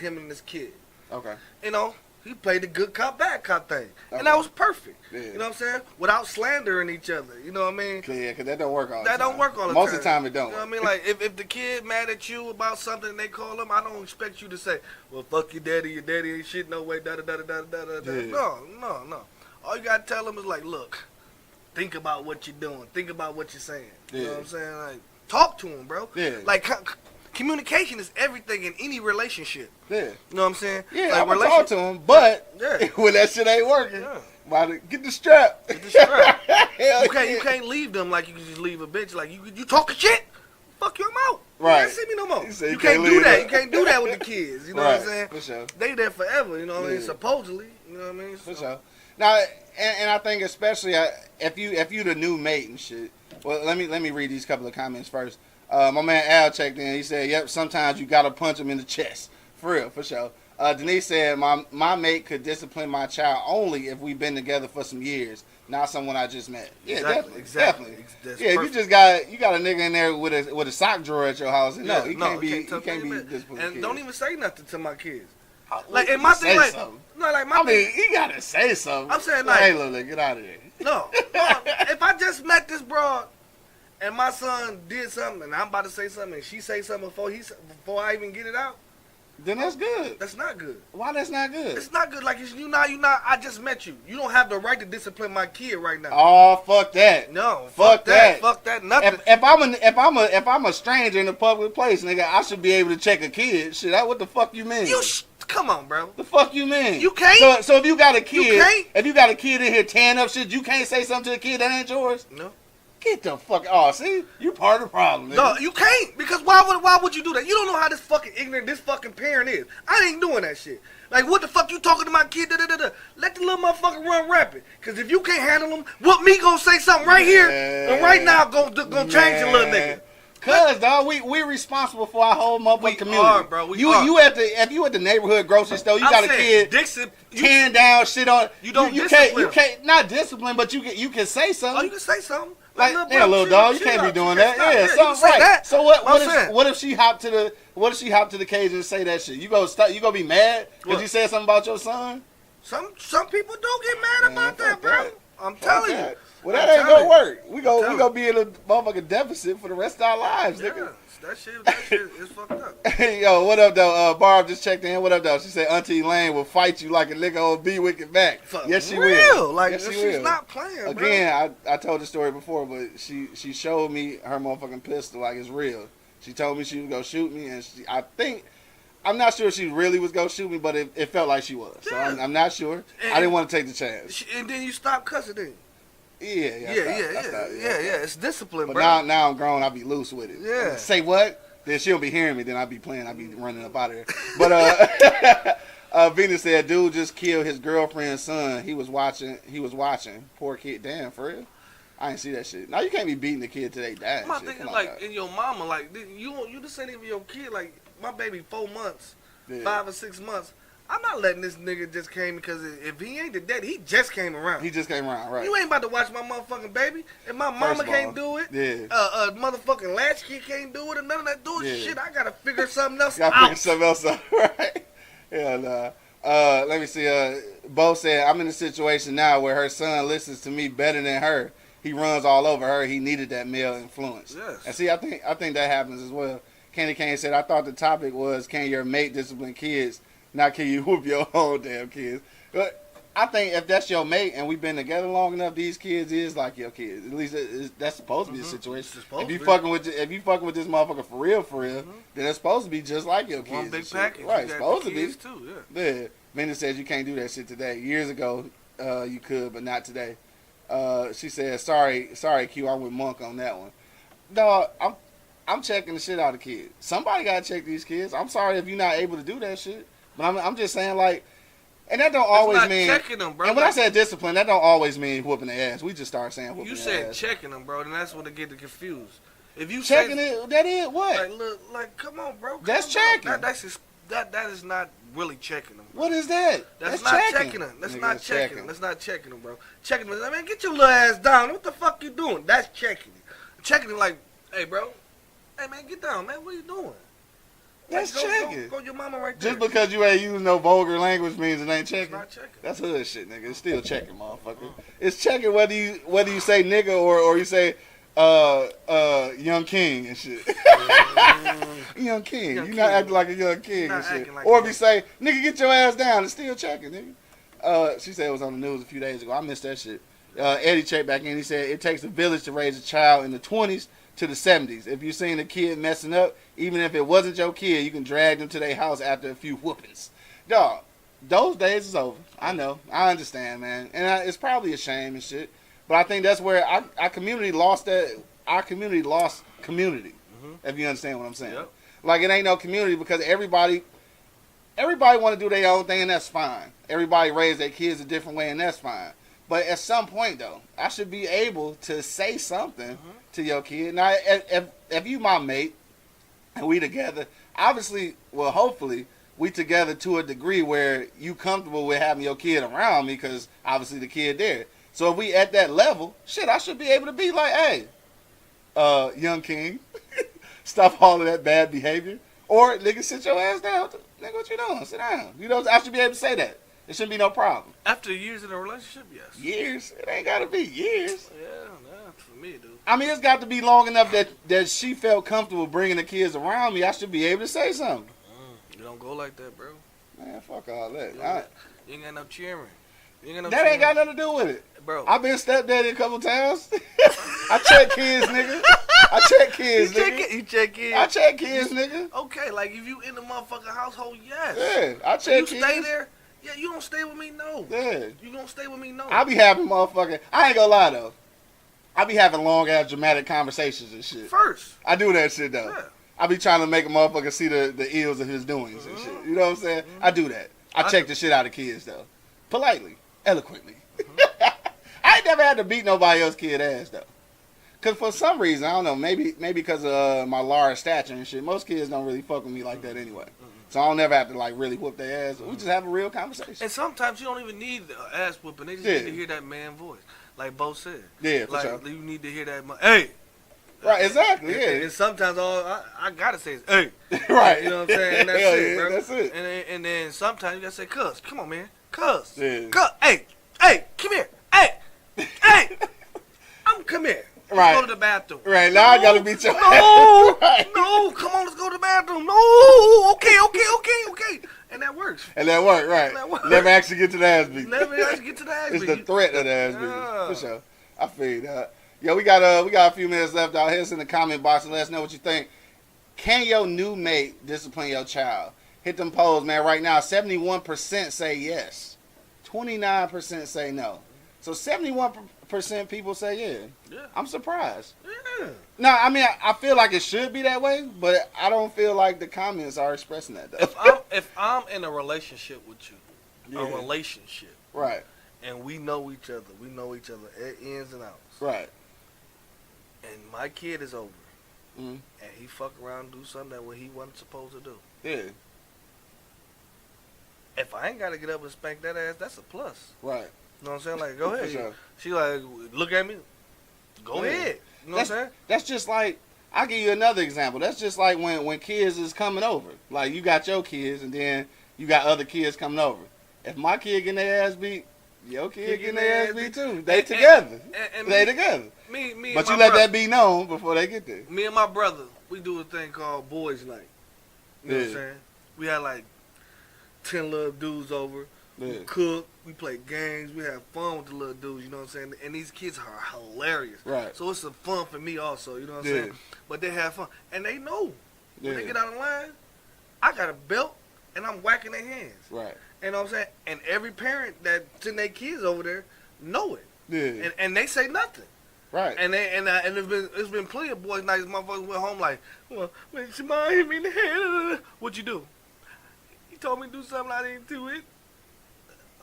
S4: and this kid.
S3: Okay.
S4: You know, he played the good cop, bad cop thing. And that was perfect.
S3: Yeah.
S4: You know what I'm saying? Without slandering each other. You know what I mean?
S3: Yeah, because that don't work all the
S4: That
S3: time.
S4: don't work all the
S3: Most
S4: time.
S3: of the time it don't.
S4: You know what I mean? Like, if the kid mad at you about something and they call him, I don't expect you to say, well, fuck your daddy ain't shit, no way, da-da-da-da-da-da-da.
S3: Yeah.
S4: No. All you gotta tell him is like, look, think about what you're doing. Think about what you're saying. You know what I'm saying? Like, talk to him, bro.
S3: Yeah.
S4: Like, communication is everything in any relationship.
S3: Yeah.
S4: You know what I'm saying?
S3: Yeah,
S4: like,
S3: I'm gonna talk to him, but when that shit ain't working, get the strap.
S4: Get the strap.
S3: Hell
S4: You can't leave them like you can just leave a bitch. Like you talking shit, fuck you, I'm out.
S3: Right.
S4: You can't see me no more.
S3: You
S4: can't do
S3: leave
S4: that.
S3: them.
S4: You can't do that with the kids. You know what I'm saying?
S3: For sure.
S4: They there forever. You know what I mean?
S3: Yeah.
S4: Supposedly. You know what I mean?
S3: For sure. Now, and I think especially if you the new mate and shit. Well, let me read these couple of comments first. My man Al checked in. He said, "Yep, sometimes you gotta punch him in the chest, for real, for sure." Denise said, "My mate could discipline my child only if we've been together for some years, not someone I just met." Yeah, definitely.
S4: That's
S3: yeah,
S4: perfect.
S3: you got a nigga in there with a sock drawer at your house. And no, he can't be disciplined.
S4: And don't even say nothing to my kids.
S3: Like,
S4: Like, in my thing, like,
S3: something.
S4: no, like my
S3: I mean,
S4: thing.
S3: he gotta say something.
S4: I'm saying, like,
S3: hey, look, get out of there.
S4: No, if I just met this broad and my son did something and I'm about to say something and she say something before I even get it out,
S3: Then that's good.
S4: that's not good.
S3: Why that's not good?
S4: It's not good. Like you not. I just met you. You don't have the right to discipline my kid right now.
S3: Oh, fuck that.
S4: No,
S3: Fuck that.
S4: Fuck that. Nothing.
S3: If I'm a stranger in a public place, nigga, I should be able to check a kid. Shit, what the fuck you mean?
S4: Come on, bro.
S3: The fuck you mean?
S4: You can't.
S3: So if you got a kid,
S4: You can't.
S3: if you got a kid in here tearing up shit, you can't say something to the kid that ain't yours.
S4: No.
S3: Get the fuck. Oh, see, you part of the problem. Nigga.
S4: No, you can't. Because why would you do that? You don't know how this fucking ignorant this fucking parent is. I ain't doing that shit. Like, what the fuck you talking to my kid? Let the little motherfucker run rapid. Because if you can't handle him, what me gonna say something right here and right now gonna change your little nigga.
S3: Cause dog, we responsible for our whole motherfucking community.
S4: Are, bro.
S3: You at the neighborhood grocery store, you got a kid tearing down shit on. You can't not discipline, but you can say something.
S4: Oh, you can say something.
S3: Like, little dog, you can't be doing that. Yeah, something right.
S4: That.
S3: So what if she hopped to the cage and say that shit? You gonna be mad because you said something about your son?
S4: Some people do get mad about that, bro.
S3: That.
S4: I'm telling you.
S3: Well, that ain't gonna work. We gonna be in a motherfucking deficit for the rest of our lives, nigga.
S4: Yeah, that shit is fucked up.
S3: Hey, yo, what up, though? Barb just checked in. What up, though? She said Auntie Lane will fight you like a nigga on B Wicked back. Yes, she will.
S4: Like,
S3: yes, she
S4: she's
S3: will.
S4: not playing, bro.
S3: Again, I told the story before, but she showed me her motherfucking pistol like it's real. She told me she was gonna shoot me, and I I'm not sure she really was gonna shoot me, but it felt like she was. So
S4: Yeah.
S3: I'm not sure.
S4: And-
S3: I didn't want to take the chance.
S4: And then you stop cussing, then.
S3: Yeah. I stopped.
S4: It's discipline,
S3: But
S4: bro.
S3: now I'm grown. I'll be loose with it.
S4: Yeah.
S3: Say what? Then she'll be hearing me. Then I'll be playing. I'll be running up out of there. But Venus said, dude just killed his girlfriend's son. He was watching. Poor kid. Damn, for real. I ain't see that shit. Now you can't be beating the kid till they die.
S4: I'm not
S3: Shit.
S4: thinking
S3: Come on,
S4: like
S3: guys.
S4: in your mama, like you just ain't even your kid. Like my baby, 4 months,
S3: Yeah.
S4: 5 or 6 months. I'm not letting this nigga just came because if he ain't the daddy, he just came around.
S3: He just came around, right?
S4: You ain't about to watch my motherfucking baby. If my mama
S3: First of
S4: can't
S3: all,
S4: do it,
S3: yeah.
S4: motherfucking latchkey can't do it, and none of that do it.
S3: Yeah.
S4: Shit, I gotta figure something else
S3: Gotta
S4: out.
S3: figure something else out, right? Yeah, nah. Let me see. Bo said, I'm in a situation now where her son listens to me better than her. He runs all over her. He needed that male influence.
S4: Yes.
S3: And see, I think that happens as well. Candy Cane said, I thought the topic was, can your mate discipline kids? Not can you whoop your own damn kids? But I think if that's your mate and we've been together long enough, these kids is like your kids. At least that's supposed to be the situation.
S4: It's supposed
S3: If you
S4: to be.
S3: fucking with this motherfucker for real, then it's supposed to be just like your kids.
S4: One
S3: and
S4: big
S3: shit.
S4: package.
S3: Right?
S4: You
S3: It's
S4: got
S3: supposed
S4: the
S3: to be.
S4: kids too, yeah.
S3: Yeah. Minna says you can't do that shit today. Years ago, you could, but not today. She said, sorry, Q, I'm with Monk on that one. Dog, I'm checking the shit out of kids. Somebody gotta check these kids. I'm sorry if you're not able to do that shit. But I'm just saying, like, and that don't always
S4: not
S3: mean
S4: checking them, bro.
S3: And when I
S4: Like-
S3: said discipline, that don't always mean whooping their ass. We just start saying whooping
S4: You
S3: their
S4: said
S3: ass.
S4: checking them, bro, and that's what they get confused. If you
S3: Checking
S4: say,
S3: it, that is what?
S4: like, look, like, come on, bro.
S3: That's
S4: calm down.
S3: checking.
S4: That is not really checking them.
S3: What is that?
S4: That's not checking them. That's
S3: Nigga,
S4: not
S3: it's
S4: checking them. That's not checking them, bro. Checking them. I mean, get your little ass down. What the fuck you doing? That's checking it. Checking it like, hey, bro. Hey, man, get down, man. What you doing?
S3: That's
S4: Like,
S3: checking.
S4: Go your mama right there.
S3: Just because you ain't using no vulgar language means it ain't
S4: It's
S3: checking.
S4: not checking.
S3: That's hood shit, nigga. It's still checking, motherfucker. It's checking whether you say nigga or you say young king and shit. Young king.
S4: Young
S3: You not
S4: king.
S3: acting like a young king
S4: Not
S3: and shit.
S4: acting like
S3: Or
S4: a
S3: if you
S4: young-
S3: say nigga get your ass down, it's still checking, nigga. She said it was on the news a few days ago. I missed that shit. Eddie checked back in. He said it takes a village to raise a child in the 20s to the 70s. If you seen a kid messing up, even if it wasn't your kid, you can drag them to their house after a few whoopings. Dog, those days is over. I know. I understand, man. And it's probably a shame and shit. But I think that's where our community lost that. Our community lost community. If you understand what I'm saying.
S4: Yep.
S3: Like it ain't no community because everybody want to do their own thing and that's fine. Everybody raise their kids a different way and that's fine. But at some point though, I should be able to say something to your kid. Now, if you my mate and we together, obviously, well, hopefully, we together to a degree where you comfortable with having your kid around me because obviously the kid there. So if we at that level, shit, I should be able to be like, hey, young king, stop all of that bad behavior. Or, nigga, sit your ass down. Nigga, what you doing? Sit down. You know, I should be able to say that. It shouldn't be no problem.
S4: After years in a relationship, yes.
S3: Years? It ain't got to be years.
S4: Yeah, nah, for me, dude.
S3: I mean, it's got to be long enough that she felt comfortable bringing the kids around me. I should be able to say something.
S4: You don't go like that, bro.
S3: Man, fuck all that.
S4: You ain't got no cheering. You ain't got no
S3: That ain't got nothing to do with it.
S4: Bro.
S3: I've been stepdaddy a couple times. I check kids, nigga. I check kids, nigga.
S4: You check in.
S3: I check kids, nigga.
S4: Okay, like if you in the motherfucking household, yes.
S3: Yeah, I
S4: If
S3: check
S4: you
S3: kids.
S4: stay there, yeah, you don't stay with me, no.
S3: Yeah.
S4: You don't stay with me, no.
S3: I be having motherfucking, I ain't gonna lie though. I be having long ass dramatic conversations and shit.
S4: First.
S3: I do that shit though.
S4: Yeah.
S3: I be trying to make a motherfucker see the ills of his doings and shit. You know what I'm saying? I do that. I check the shit out of kids though. Politely. Eloquently. I ain't never had to beat nobody else's kid ass though. Cause for some reason, I don't know, maybe because of my large stature and shit, most kids don't really fuck with me like that anyway. So I don't never have to like really whoop their ass. We just have a real conversation.
S4: And sometimes you don't even need ass whooping. They just
S3: Yeah.
S4: need to hear that man voice. Like Bo said.
S3: Yeah, for
S4: like
S3: sure.
S4: you need to hear that hey.
S3: Right, exactly,
S4: And
S3: yeah.
S4: sometimes all I gotta say is hey.
S3: Right.
S4: You know what I'm saying? And that's
S3: Hell
S4: it,
S3: yeah,
S4: bro.
S3: that's it.
S4: And then sometimes you gotta say, cuz, come on, man. Cuz.
S3: Yeah.
S4: Cuz. Hey, come here. Hey. Come here. Let's
S3: Right.
S4: go to the bathroom.
S3: Right, now I gotta beat your
S4: No.
S3: ass. Right.
S4: No, come on, let's go to the bathroom. No. Okay. And that works.
S3: And that worked, right.
S4: That worked.
S3: Never actually get to the ass beat.
S4: Never actually get to the ass
S3: It's
S4: beat.
S3: the threat of the ass beat.
S4: Yeah.
S3: For sure. I feel you, dog. Yo, we got a few minutes left out. Hit us in the comment box and let us know what you think. Can your new mate discipline your child? hit them polls, man. Right now, 71% say yes, 29% say no. So 71% people say yeah.
S4: Yeah.
S3: I'm surprised.
S4: Yeah.
S3: No, I mean I feel like it should be that way, but I don't feel like the comments are expressing that though.
S4: If I'm in a relationship with you, a
S3: Yeah.
S4: relationship,
S3: Right,
S4: and we know each other ins and outs,
S3: right.
S4: and my kid is over,
S3: Mm.
S4: and he fuck around and do something that what he wasn't supposed to do.
S3: Yeah,
S4: If I ain't got to get up and spank that ass, that's a plus.
S3: right.
S4: You know what I'm saying? Like, go
S3: For
S4: ahead.
S3: sure.
S4: She like, look at me. Go
S3: Yeah.
S4: ahead. You know what I'm saying?
S3: That's just like, I'll give you another example. That's just like when kids is coming over. Like, you got your kids, and then you got other kids coming over. If my kid getting their ass beat, your kid getting their ass beat too. They together.
S4: And
S3: They
S4: me,
S3: together.
S4: me
S3: But
S4: and
S3: you
S4: my
S3: let
S4: brother,
S3: that be known before they get there.
S4: me and my brother, we do a thing called boys night. You know what I'm
S3: Yeah.
S4: saying? We had like 10 little dudes over. We
S3: Yeah.
S4: cook, we play games, we have fun with the little dudes, you know what I'm saying? And these kids are hilarious.
S3: Right.
S4: So it's some fun for me also, you know what I'm
S3: Yeah.
S4: saying? But they have fun. And they know. When they
S3: Yeah.
S4: get out of line, I got a belt and I'm whacking their hands.
S3: Right.
S4: You know what I'm saying? And every parent that send their kids over there know it.
S3: Yeah.
S4: And they say nothing.
S3: Right.
S4: And it's been plenty of boys nights. Motherfuckers went home like, well, when your mom hit me in the head, what you do? He told me to do something I didn't do it.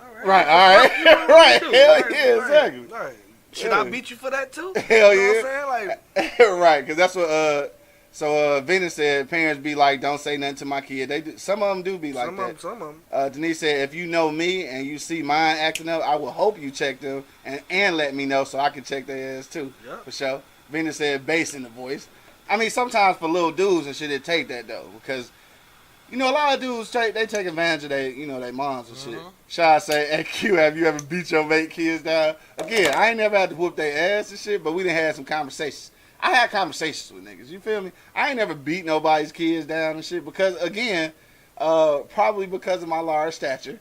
S4: All right.
S3: Right, all right.
S4: What you
S3: Right,
S4: do?
S3: hell
S4: All right,
S3: yeah,
S4: all right,
S3: exactly.
S4: all right. Should
S3: Yeah.
S4: I beat you for that too?
S3: Hell
S4: You know
S3: yeah.
S4: what I'm saying? Like,
S3: Right, because that's what Venus said, parents be like, don't say nothing to my kid. They do, some of them do be like that.
S4: some of them.
S3: Denise said, if you know me and you see mine acting up, I will hope you check them and let me know so I can check their ass too.
S4: Yeah.
S3: For sure. Venus said bass in the voice. I mean, sometimes for little dudes and shit, it take that though. Because, you know, a lot of dudes, they take advantage of their moms and shit. Shy say, hey Q, have you ever beat your mate kids down? Again, I ain't never had to whoop their ass and shit, but we done had some conversations. I had conversations with niggas, you feel me? I ain't never beat nobody's kids down and shit because, again, probably because of my large stature.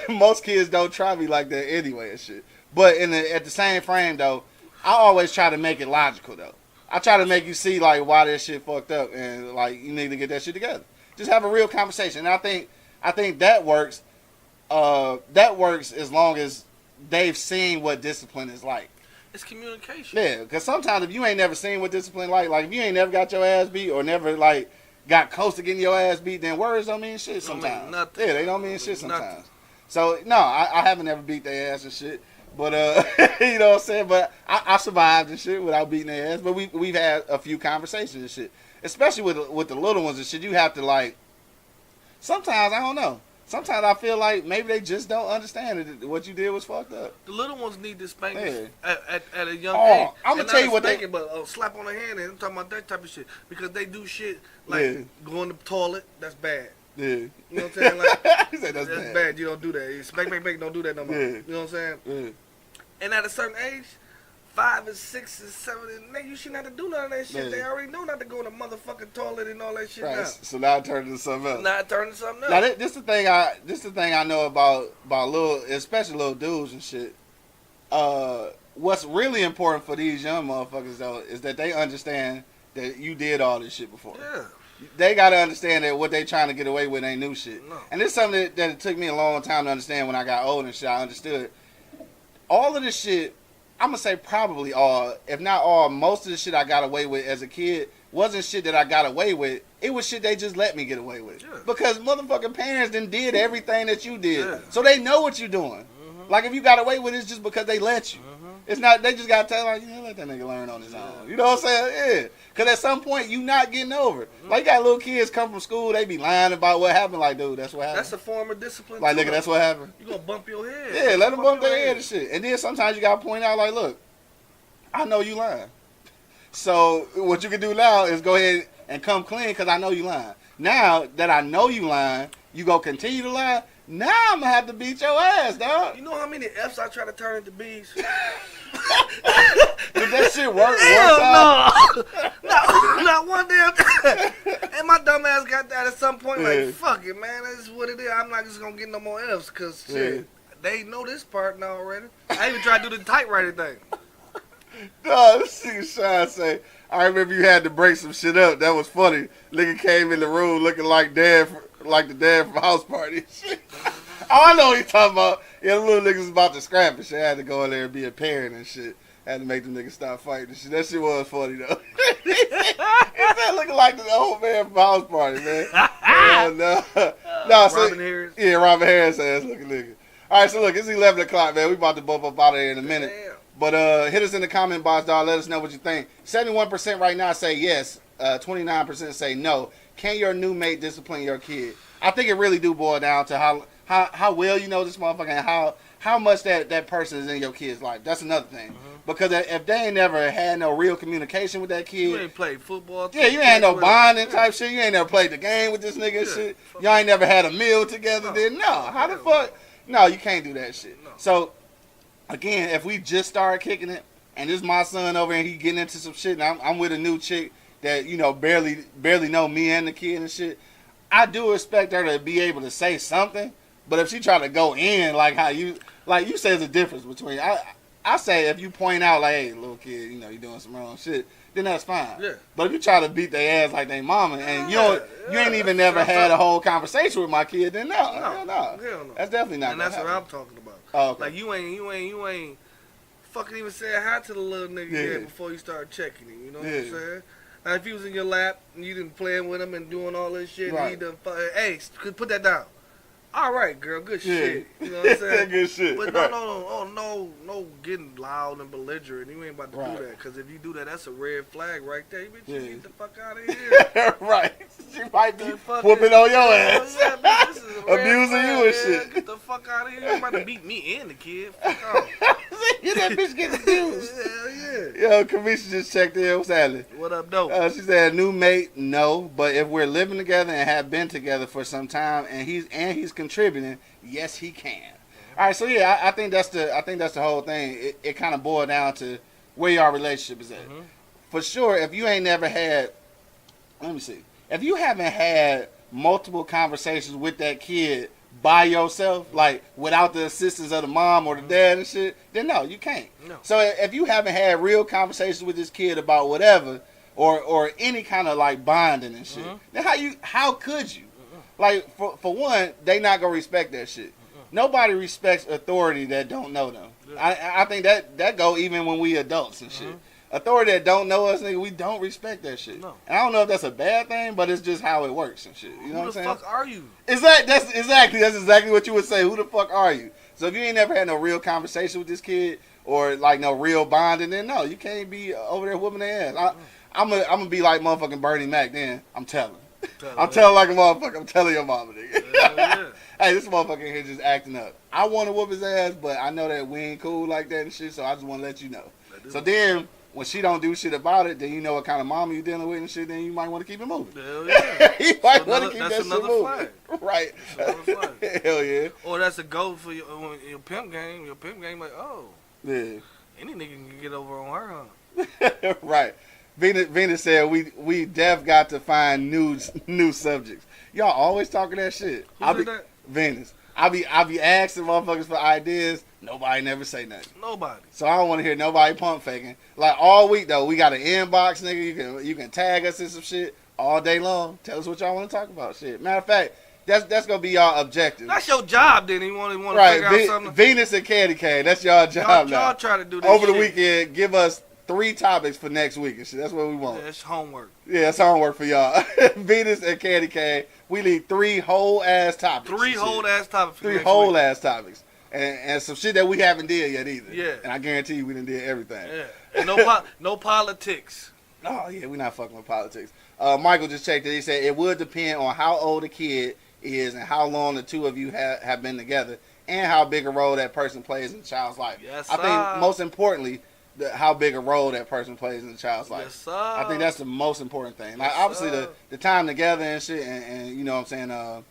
S3: Most kids don't try me like that anyway and shit. But at the same frame, though, I always try to make it logical, though. I try to make you see, like, why this shit fucked up and, like, you need to get that shit together. Just have a real conversation. And I think that works. That works as long as they've seen what discipline is like.
S4: It's communication.
S3: Yeah, because sometimes if you ain't never seen what discipline like if you ain't never got your ass beat or never, like, got close to getting your ass beat, then words don't mean shit
S4: Don't mean
S3: sometimes.
S4: nothing.
S3: Yeah, they don't mean shit
S4: Nothing.
S3: sometimes. So, no, I haven't ever beat their ass and shit. But, you know what I'm saying? But I survived and shit without beating their ass. But we've had a few conversations and shit. Especially with the little ones and shit, you have to, like, sometimes, I don't know. Sometimes I feel like maybe they just don't understand that what you did was fucked up.
S4: The little ones need to spank
S3: Yeah.
S4: at a young
S3: Oh,
S4: age.
S3: I'ma
S4: And
S3: tell
S4: not
S3: you what they-
S4: spanking, but slap on the hand. And I'm talking about that type of shit because they do shit like
S3: Yeah.
S4: go in the toilet. That's bad.
S3: Yeah.
S4: You know what I'm saying? Like,
S3: He said that's
S4: that's
S3: bad.
S4: bad. You don't do that. Spank, don't do that no more.
S3: Yeah.
S4: You know what I'm saying?
S3: Yeah.
S4: And at a certain age, 5 and 6 and 7, and you shouldn't have to do none of that shit.
S3: Yeah.
S4: They already know not to go in the motherfucking toilet and all that shit
S3: Right.
S4: now.
S3: So now it turned into something else.
S4: Not turning something
S3: Now
S4: else.
S3: this the thing I know about little, especially little dudes and shit. What's really important for these young motherfuckers though is that they understand that you did all this shit before.
S4: Yeah.
S3: They gotta understand that what they trying to get away with ain't new shit.
S4: No.
S3: And this is something that it took me a long time to understand when I got older and shit. I understood all of this shit. I'm gonna say probably all, if not all, most of the shit I got away with as a kid wasn't shit that I got away with. It was shit they just let me get away with.
S4: Yeah.
S3: Because motherfucking parents done did everything that you did.
S4: Yeah.
S3: So they know what you're doing. Like if you got away with it, it's just because they let you. It's not, they just gotta tell like, yeah, let that nigga learn on his own. You know what I'm saying? Yeah. Cause at some point you not getting over it. Like you got little kids come from school, they be lying about what happened. Like, dude, that's what happened.
S4: That's a form of discipline.
S3: Like,
S4: too,
S3: nigga, that's what happened.
S4: You gonna bump your head.
S3: Yeah, let them bump
S4: your
S3: their head and shit. And then sometimes you gotta point out, like, look, I know you lying. So what you can do now is go ahead and come clean because I know you lying. Now that I know you lying, you go continue to lie. Now I'm gonna have to beat your ass, dog.
S4: You know how many F's I try to turn into B's?
S3: Did that shit work?
S4: Hell no! Not one damn time. And my dumb ass got that at some point.
S3: Yeah.
S4: Like, fuck it, man. That's what it is. I'm not just gonna get no more F's because shit, they know this part now already. I even tried to do the typewriter thing.
S3: No, this nigga Sean say, I remember you had to break some shit up. That was funny. Nigga came in the room looking like Dan like the dad from House Party and shit. Oh, I know what he's talking about. Yeah, the little niggas was about to scrap and shit. I had to go in there and be a parent and shit. Had to make them niggas stop fighting and shit. That shit was funny though. He said looking like the old man from House Party, man. No.
S4: Robin Harris.
S3: Yeah, Robin Harris ass looking nigga. All right, so look, it's 11 o'clock, man. We about to bump up out of here in a minute.
S4: Damn.
S3: But hit us in the comment box, dog. Let us know what you think. 71% right now say yes. 29% say no. Can your new mate discipline your kid? I think it really do boil down to how well you know this motherfucker and how much that person is in your kid's life. That's another thing.
S4: Mm-hmm.
S3: Because if they ain't never had no real communication with that kid.
S4: You ain't played football.
S3: Yeah, you ain't no
S4: with
S3: bonding
S4: him.
S3: type shit. You ain't never played the game with this nigga and
S4: Yeah.
S3: shit. Y'all ain't never had a meal together. Then no. How the fuck? No, you can't do that shit.
S4: No.
S3: So, again, if we just started kicking it, and this my son over and he getting into some shit, and I'm with a new chick that, you know, barely know me and the kid and shit, I do expect her to be able to say something. But if she try to go in like you say, there's a difference between, I say if you point out like, hey, little kid, you know, you doing some wrong shit, then that's fine.
S4: Yeah.
S3: But if you try to beat their ass like they mama and you ain't even never had a whole conversation with my kid, then no.
S4: Hell no.
S3: That's definitely not.
S4: And that's
S3: gonna
S4: what I'm
S3: happen.
S4: talking about.
S3: Oh, okay.
S4: Like you ain't fucking even said hi to the little nigga yet before you start checking him. You know what I'm saying? Now, if he was in your lap and you didn't playing with him and doing all this shit, and he done, hey, put that down. All right, girl, good shit. You know what I'm saying?
S3: Good shit.
S4: But
S3: right.
S4: no, getting loud and belligerent. You ain't about to do that, because if you do that, that's a red flag right there. Bitch, you get the fuck out of here.
S3: Right. She might be
S4: fucking-
S3: whooping on your ass.
S4: Yeah, bitch, this is a red
S3: Abusing
S4: flag,
S3: you and
S4: man.
S3: shit.
S4: Get the fuck out of here. You about to beat me and the kid. Fuck off.
S3: See, that bitch getting abused.
S4: Hell yeah.
S3: Yo, Kamisha just checked in. What's happening?
S4: What up, though?
S3: She said, new mate, no. But if we're living together and have been together for some time, and he's contributing, yes, he can. All right, so yeah, I think that's the whole thing. It kind of boiled down to where your relationship is at.
S4: Mm-hmm.
S3: For sure, if you ain't never had, let me see, if you haven't had multiple conversations with that kid by yourself, like without the assistance of the mom or the dad and shit, then no, you can't.
S4: No.
S3: So if you haven't had real conversations with this kid about whatever, or any kind of like bonding and shit, then how could you? Like for one, they not gonna respect that shit. Nobody respects authority that don't know them.
S4: Yeah.
S3: I think that go even when we adults and shit. Authority that don't know us, nigga, we don't respect that shit.
S4: No.
S3: And I don't know if that's a bad thing, but it's just how it works and shit. You know what I'm
S4: Who the
S3: saying?
S4: fuck are you?
S3: That's exactly what you would say. Who the fuck are you? So if you ain't never had no real conversation with this kid or like no real bonding, then no, you can't be over there whooping their ass. I'm gonna be like motherfucking Bernie Mac. Then I'm telling. I'm telling like a motherfucker. I'm telling your mama, nigga.
S4: Yeah.
S3: Hey, this motherfucker here just acting up. I want to whoop his ass, but I know that we ain't cool like that and shit. So I just want to let you know. So then, when she don't do shit about it, then you know what kind of mama you dealing with and shit. Then you might want to keep it moving.
S4: Hell yeah.
S3: You might want to keep
S4: that's
S3: that shit
S4: another
S3: moving.
S4: flag.
S3: Right.
S4: That's another flag.
S3: Hell yeah.
S4: Or that's a goal for your pimp game. Your pimp game, like, oh,
S3: Yeah.
S4: any nigga can get over on her, huh?
S3: Right. Venus said we def got to find new subjects. Y'all always talking that shit.
S4: Who said that?
S3: Venus. I be asking motherfuckers for ideas. Nobody never say nothing.
S4: Nobody.
S3: So I don't want to hear nobody pump faking. Like all week though, we got an inbox, nigga. You can tag us in some shit all day long. Tell us what y'all want to talk about. Shit. Matter of fact, that's gonna be y'all objective.
S4: That's your job, then. You want to
S3: Right.
S4: figure out something.
S3: Venus and Candy Cane. That's y'all job now.
S4: Y'all try to do this
S3: Over the
S4: shit.
S3: weekend, give us 3 topics for next week and shit. That's what we want.
S4: Yeah, it's homework.
S3: Yeah, that's homework for y'all. Venus and Candy Cane. We need 3 whole ass topics.
S4: 3 whole ass topics. For
S3: 3
S4: next
S3: whole
S4: week.
S3: ass topics. And some shit that we haven't did yet either.
S4: Yeah.
S3: And I guarantee you we done did everything.
S4: Yeah. And no politics.
S3: Oh, yeah, we not fucking with politics. Michael just checked it. He said it would depend on how old the kid is and how long the two of you have been together and how big a role that person plays in the child's life.
S4: Yes,
S3: I think most importantly, how big a role that person plays in the child's life.
S4: Yes, sir.
S3: I think that's the most important thing. Like
S4: Yes,
S3: obviously
S4: sir.
S3: the time together and shit and you know what I'm saying,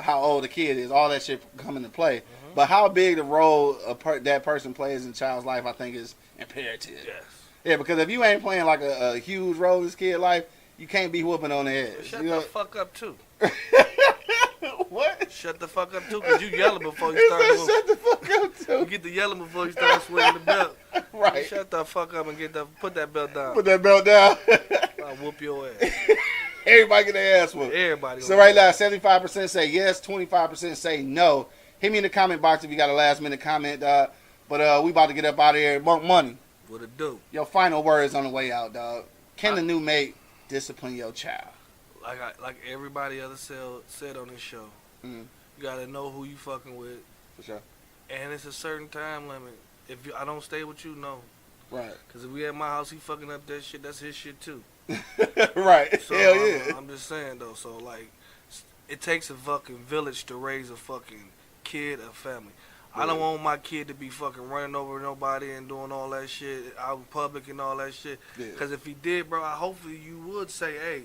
S3: how old the kid is, all that shit come into play.
S4: Mm-hmm.
S3: But how big the role that person plays in the child's life, I think is imperative.
S4: Yes.
S3: Yeah, because if you ain't playing like a huge role in this kid's life, you can't be whooping on their ass.
S4: Shut
S3: You
S4: the
S3: know?
S4: fuck up, too.
S3: What?
S4: Shut the fuck up, too, because you yelling before you start moving.
S3: Shut the fuck up,
S4: You
S3: too.
S4: get the yelling before you start swinging the belt.
S3: Right.
S4: Shut the fuck up and put that belt down.
S3: Put that belt down.
S4: I'll whoop your ass.
S3: Everybody get their ass whooped.
S4: Everybody.
S3: So right now, 75% say yes, 25% say no. Hit me in the comment box if you got a last minute comment, dog. But we about to get up out of here. Monk Money.
S4: What it do?
S3: Your final words on the way out, dog. Can the new mate discipline your child?
S4: Like everybody else said on this show, you gotta know who you fucking with.
S3: For sure.
S4: And it's a certain time limit. I don't stay with you, no.
S3: Right.
S4: Because if we at my house, he fucking up that shit. That's his shit too.
S3: Right.
S4: So
S3: Hell yeah.
S4: I'm just saying though. So like, it takes a fucking village to raise a fucking kid, a family. I don't want my kid to be fucking running over nobody and doing all that shit out in public and all that shit. Because if he did, bro, hopefully you would say, hey,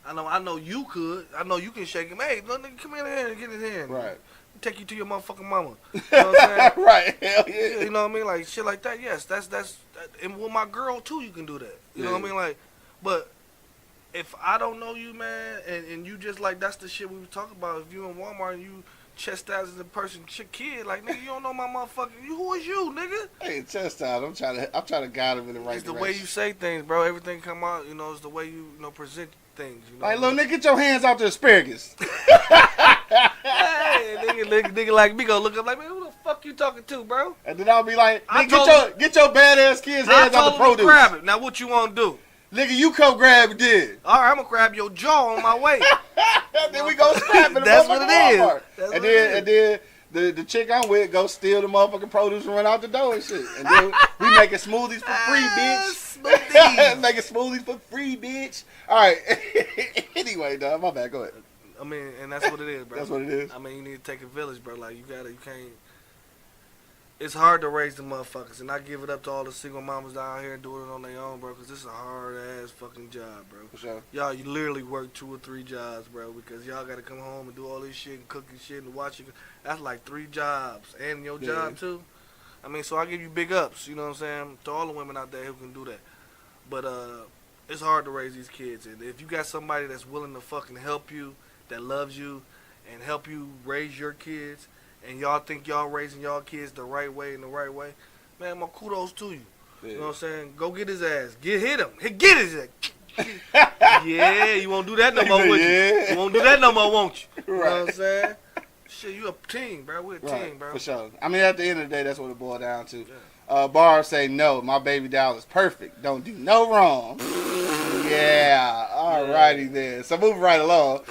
S4: I know you could. I know you can shake him. Hey, little nigga, come in here and get his hand.
S3: Right.
S4: Take you to your motherfucking mama. You know what I'm saying?
S3: Right. Hell yeah.
S4: You know what I mean? Like shit like that. Yes, that's and with my girl too, you can do that. You know what I mean? Like, but if I don't know you, man, and you just like that's the shit we were talking about. If you in Walmart and you chastising the person, kid, like nigga, you don't know my motherfucker. Who is you, nigga?
S3: Hey, chastise. I'm trying to guide him in the right
S4: It's the
S3: direction.
S4: way you say things, bro. Everything come out. You know, it's the way you present things. You know,
S3: Like, little nigga, get your hands off the asparagus.
S4: Hey, nigga like me go look up like, man, who the fuck you talking to, bro?
S3: And then I'll be like,
S4: I
S3: get your badass kids'
S4: I
S3: hands off
S4: told
S3: the
S4: him to
S3: produce.
S4: grab it. Now what you want to do?
S3: Nigga, you come grab it then.
S4: All right, I'm gonna grab your jaw on my way.
S3: And then we go scrap in the
S4: That's what
S3: motherfucking
S4: it is.
S3: Walmart.
S4: That's
S3: And
S4: what it
S3: then the chick I'm with go steal the motherfucking produce and run out the door and shit. And then we making smoothies for free, bitch.
S4: Smoothies.
S3: Making smoothies for free, bitch. All right. Anyway, dog, my bad. Go ahead.
S4: I mean, and that's what it is, bro.
S3: That's what it is.
S4: I mean, you need to take a village, bro. Like, you can't. It's hard to raise the motherfuckers, and I give it up to all the single mamas out here doing it on their own, bro, because this is a hard-ass fucking job, bro.
S3: For sure.
S4: Y'all, you literally work 2 or 3 jobs, bro, because y'all got to come home and do all this shit and cook and shit and watch it. That's like 3 jobs, and your job, too. I mean, so I give you big ups, you know what I'm saying, to all the women out there who can do that. But it's hard to raise these kids, and if you got somebody that's willing to fucking help you, that loves you, and help you raise your kids, and y'all think y'all raising y'all kids the right way, man, my kudos to you. Yeah. You know what I'm saying? Go get his ass. Hit him. Get his ass. Yeah, you won't do that no more, would you? You won't do that no more, won't you? You know what I'm saying? Shit, you a team, bro. We're a team, bro.
S3: For sure. I mean, at the end of the day, that's what it boiled down to. Barb say, no, my baby doll is perfect. Don't do no wrong. Yeah. Alrighty then. So moving right along.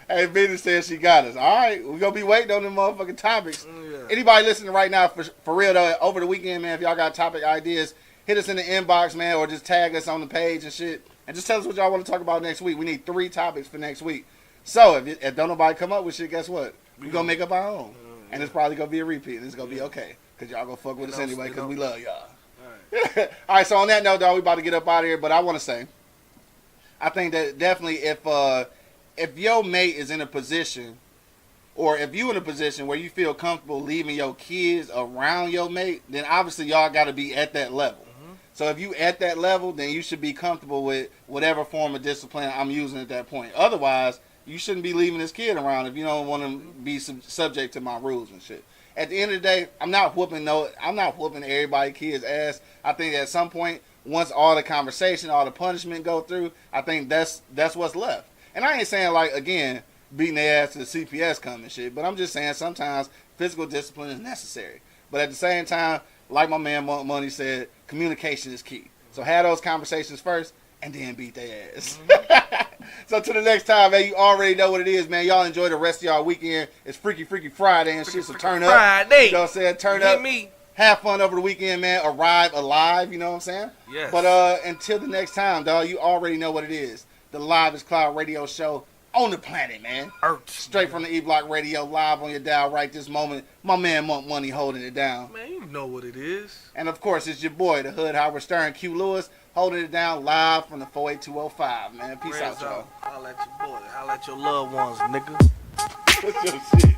S3: Hey, Benny says she got us. All right, we're going to be waiting on them motherfucking topics. Anybody listening right now, for real, though, over the weekend, man, if y'all got topic ideas, hit us in the inbox, man, or just tag us on the page and shit. And just tell us what y'all want to talk about next week. We need 3 topics for next week. So if don't nobody come up with shit, guess what? We're going to make up our own. And it's probably going to be a repeat. And it's going to be okay. Because y'all going to fuck with us anyway because we love y'all. All right, so on that note, dog, we about to get up out of here. But I want to say, I think that definitely if your mate is in a position, or if you in a position where you feel comfortable leaving your kids around your mate, then obviously y'all got to be at that level. So if you at that level, then you should be comfortable with whatever form of discipline I'm using at that point. Otherwise, you shouldn't be leaving this kid around if you don't want to be subject to my rules and shit. At the end of the day, I'm not whooping everybody kid's ass. I think at some point, once all the conversation, all the punishment go through, I think that's what's left. And I ain't saying, like, again, beating their ass to the CPS come and shit, but I'm just saying sometimes physical discipline is necessary. But at the same time, like my man Money said, communication is key. So have those conversations first and then beat their ass. So to the next time, man, you already know what it is, man. Y'all enjoy the rest of y'all weekend. It's Freaky Friday and shit, so turn up.
S4: Friday.
S3: You know what I'm saying? Turn up. Have fun over the weekend, man. Arrive alive, you know what I'm saying?
S4: Yes.
S3: But until the next time, dog, you already know what it is. The Live is Cloud radio show on the planet, man.
S4: Earth.
S3: Straight from the E-Block Radio, live on your dial right this moment. My man Monk Money holding it down.
S4: Man, you know what it is.
S3: And of course, it's your boy, the Hood Howard Stern, Q Lewis, holding it down live from the 48205, man. Peace out, y'all.
S4: Holla at your boy. Holla at your loved ones, nigga.
S3: What's your shit?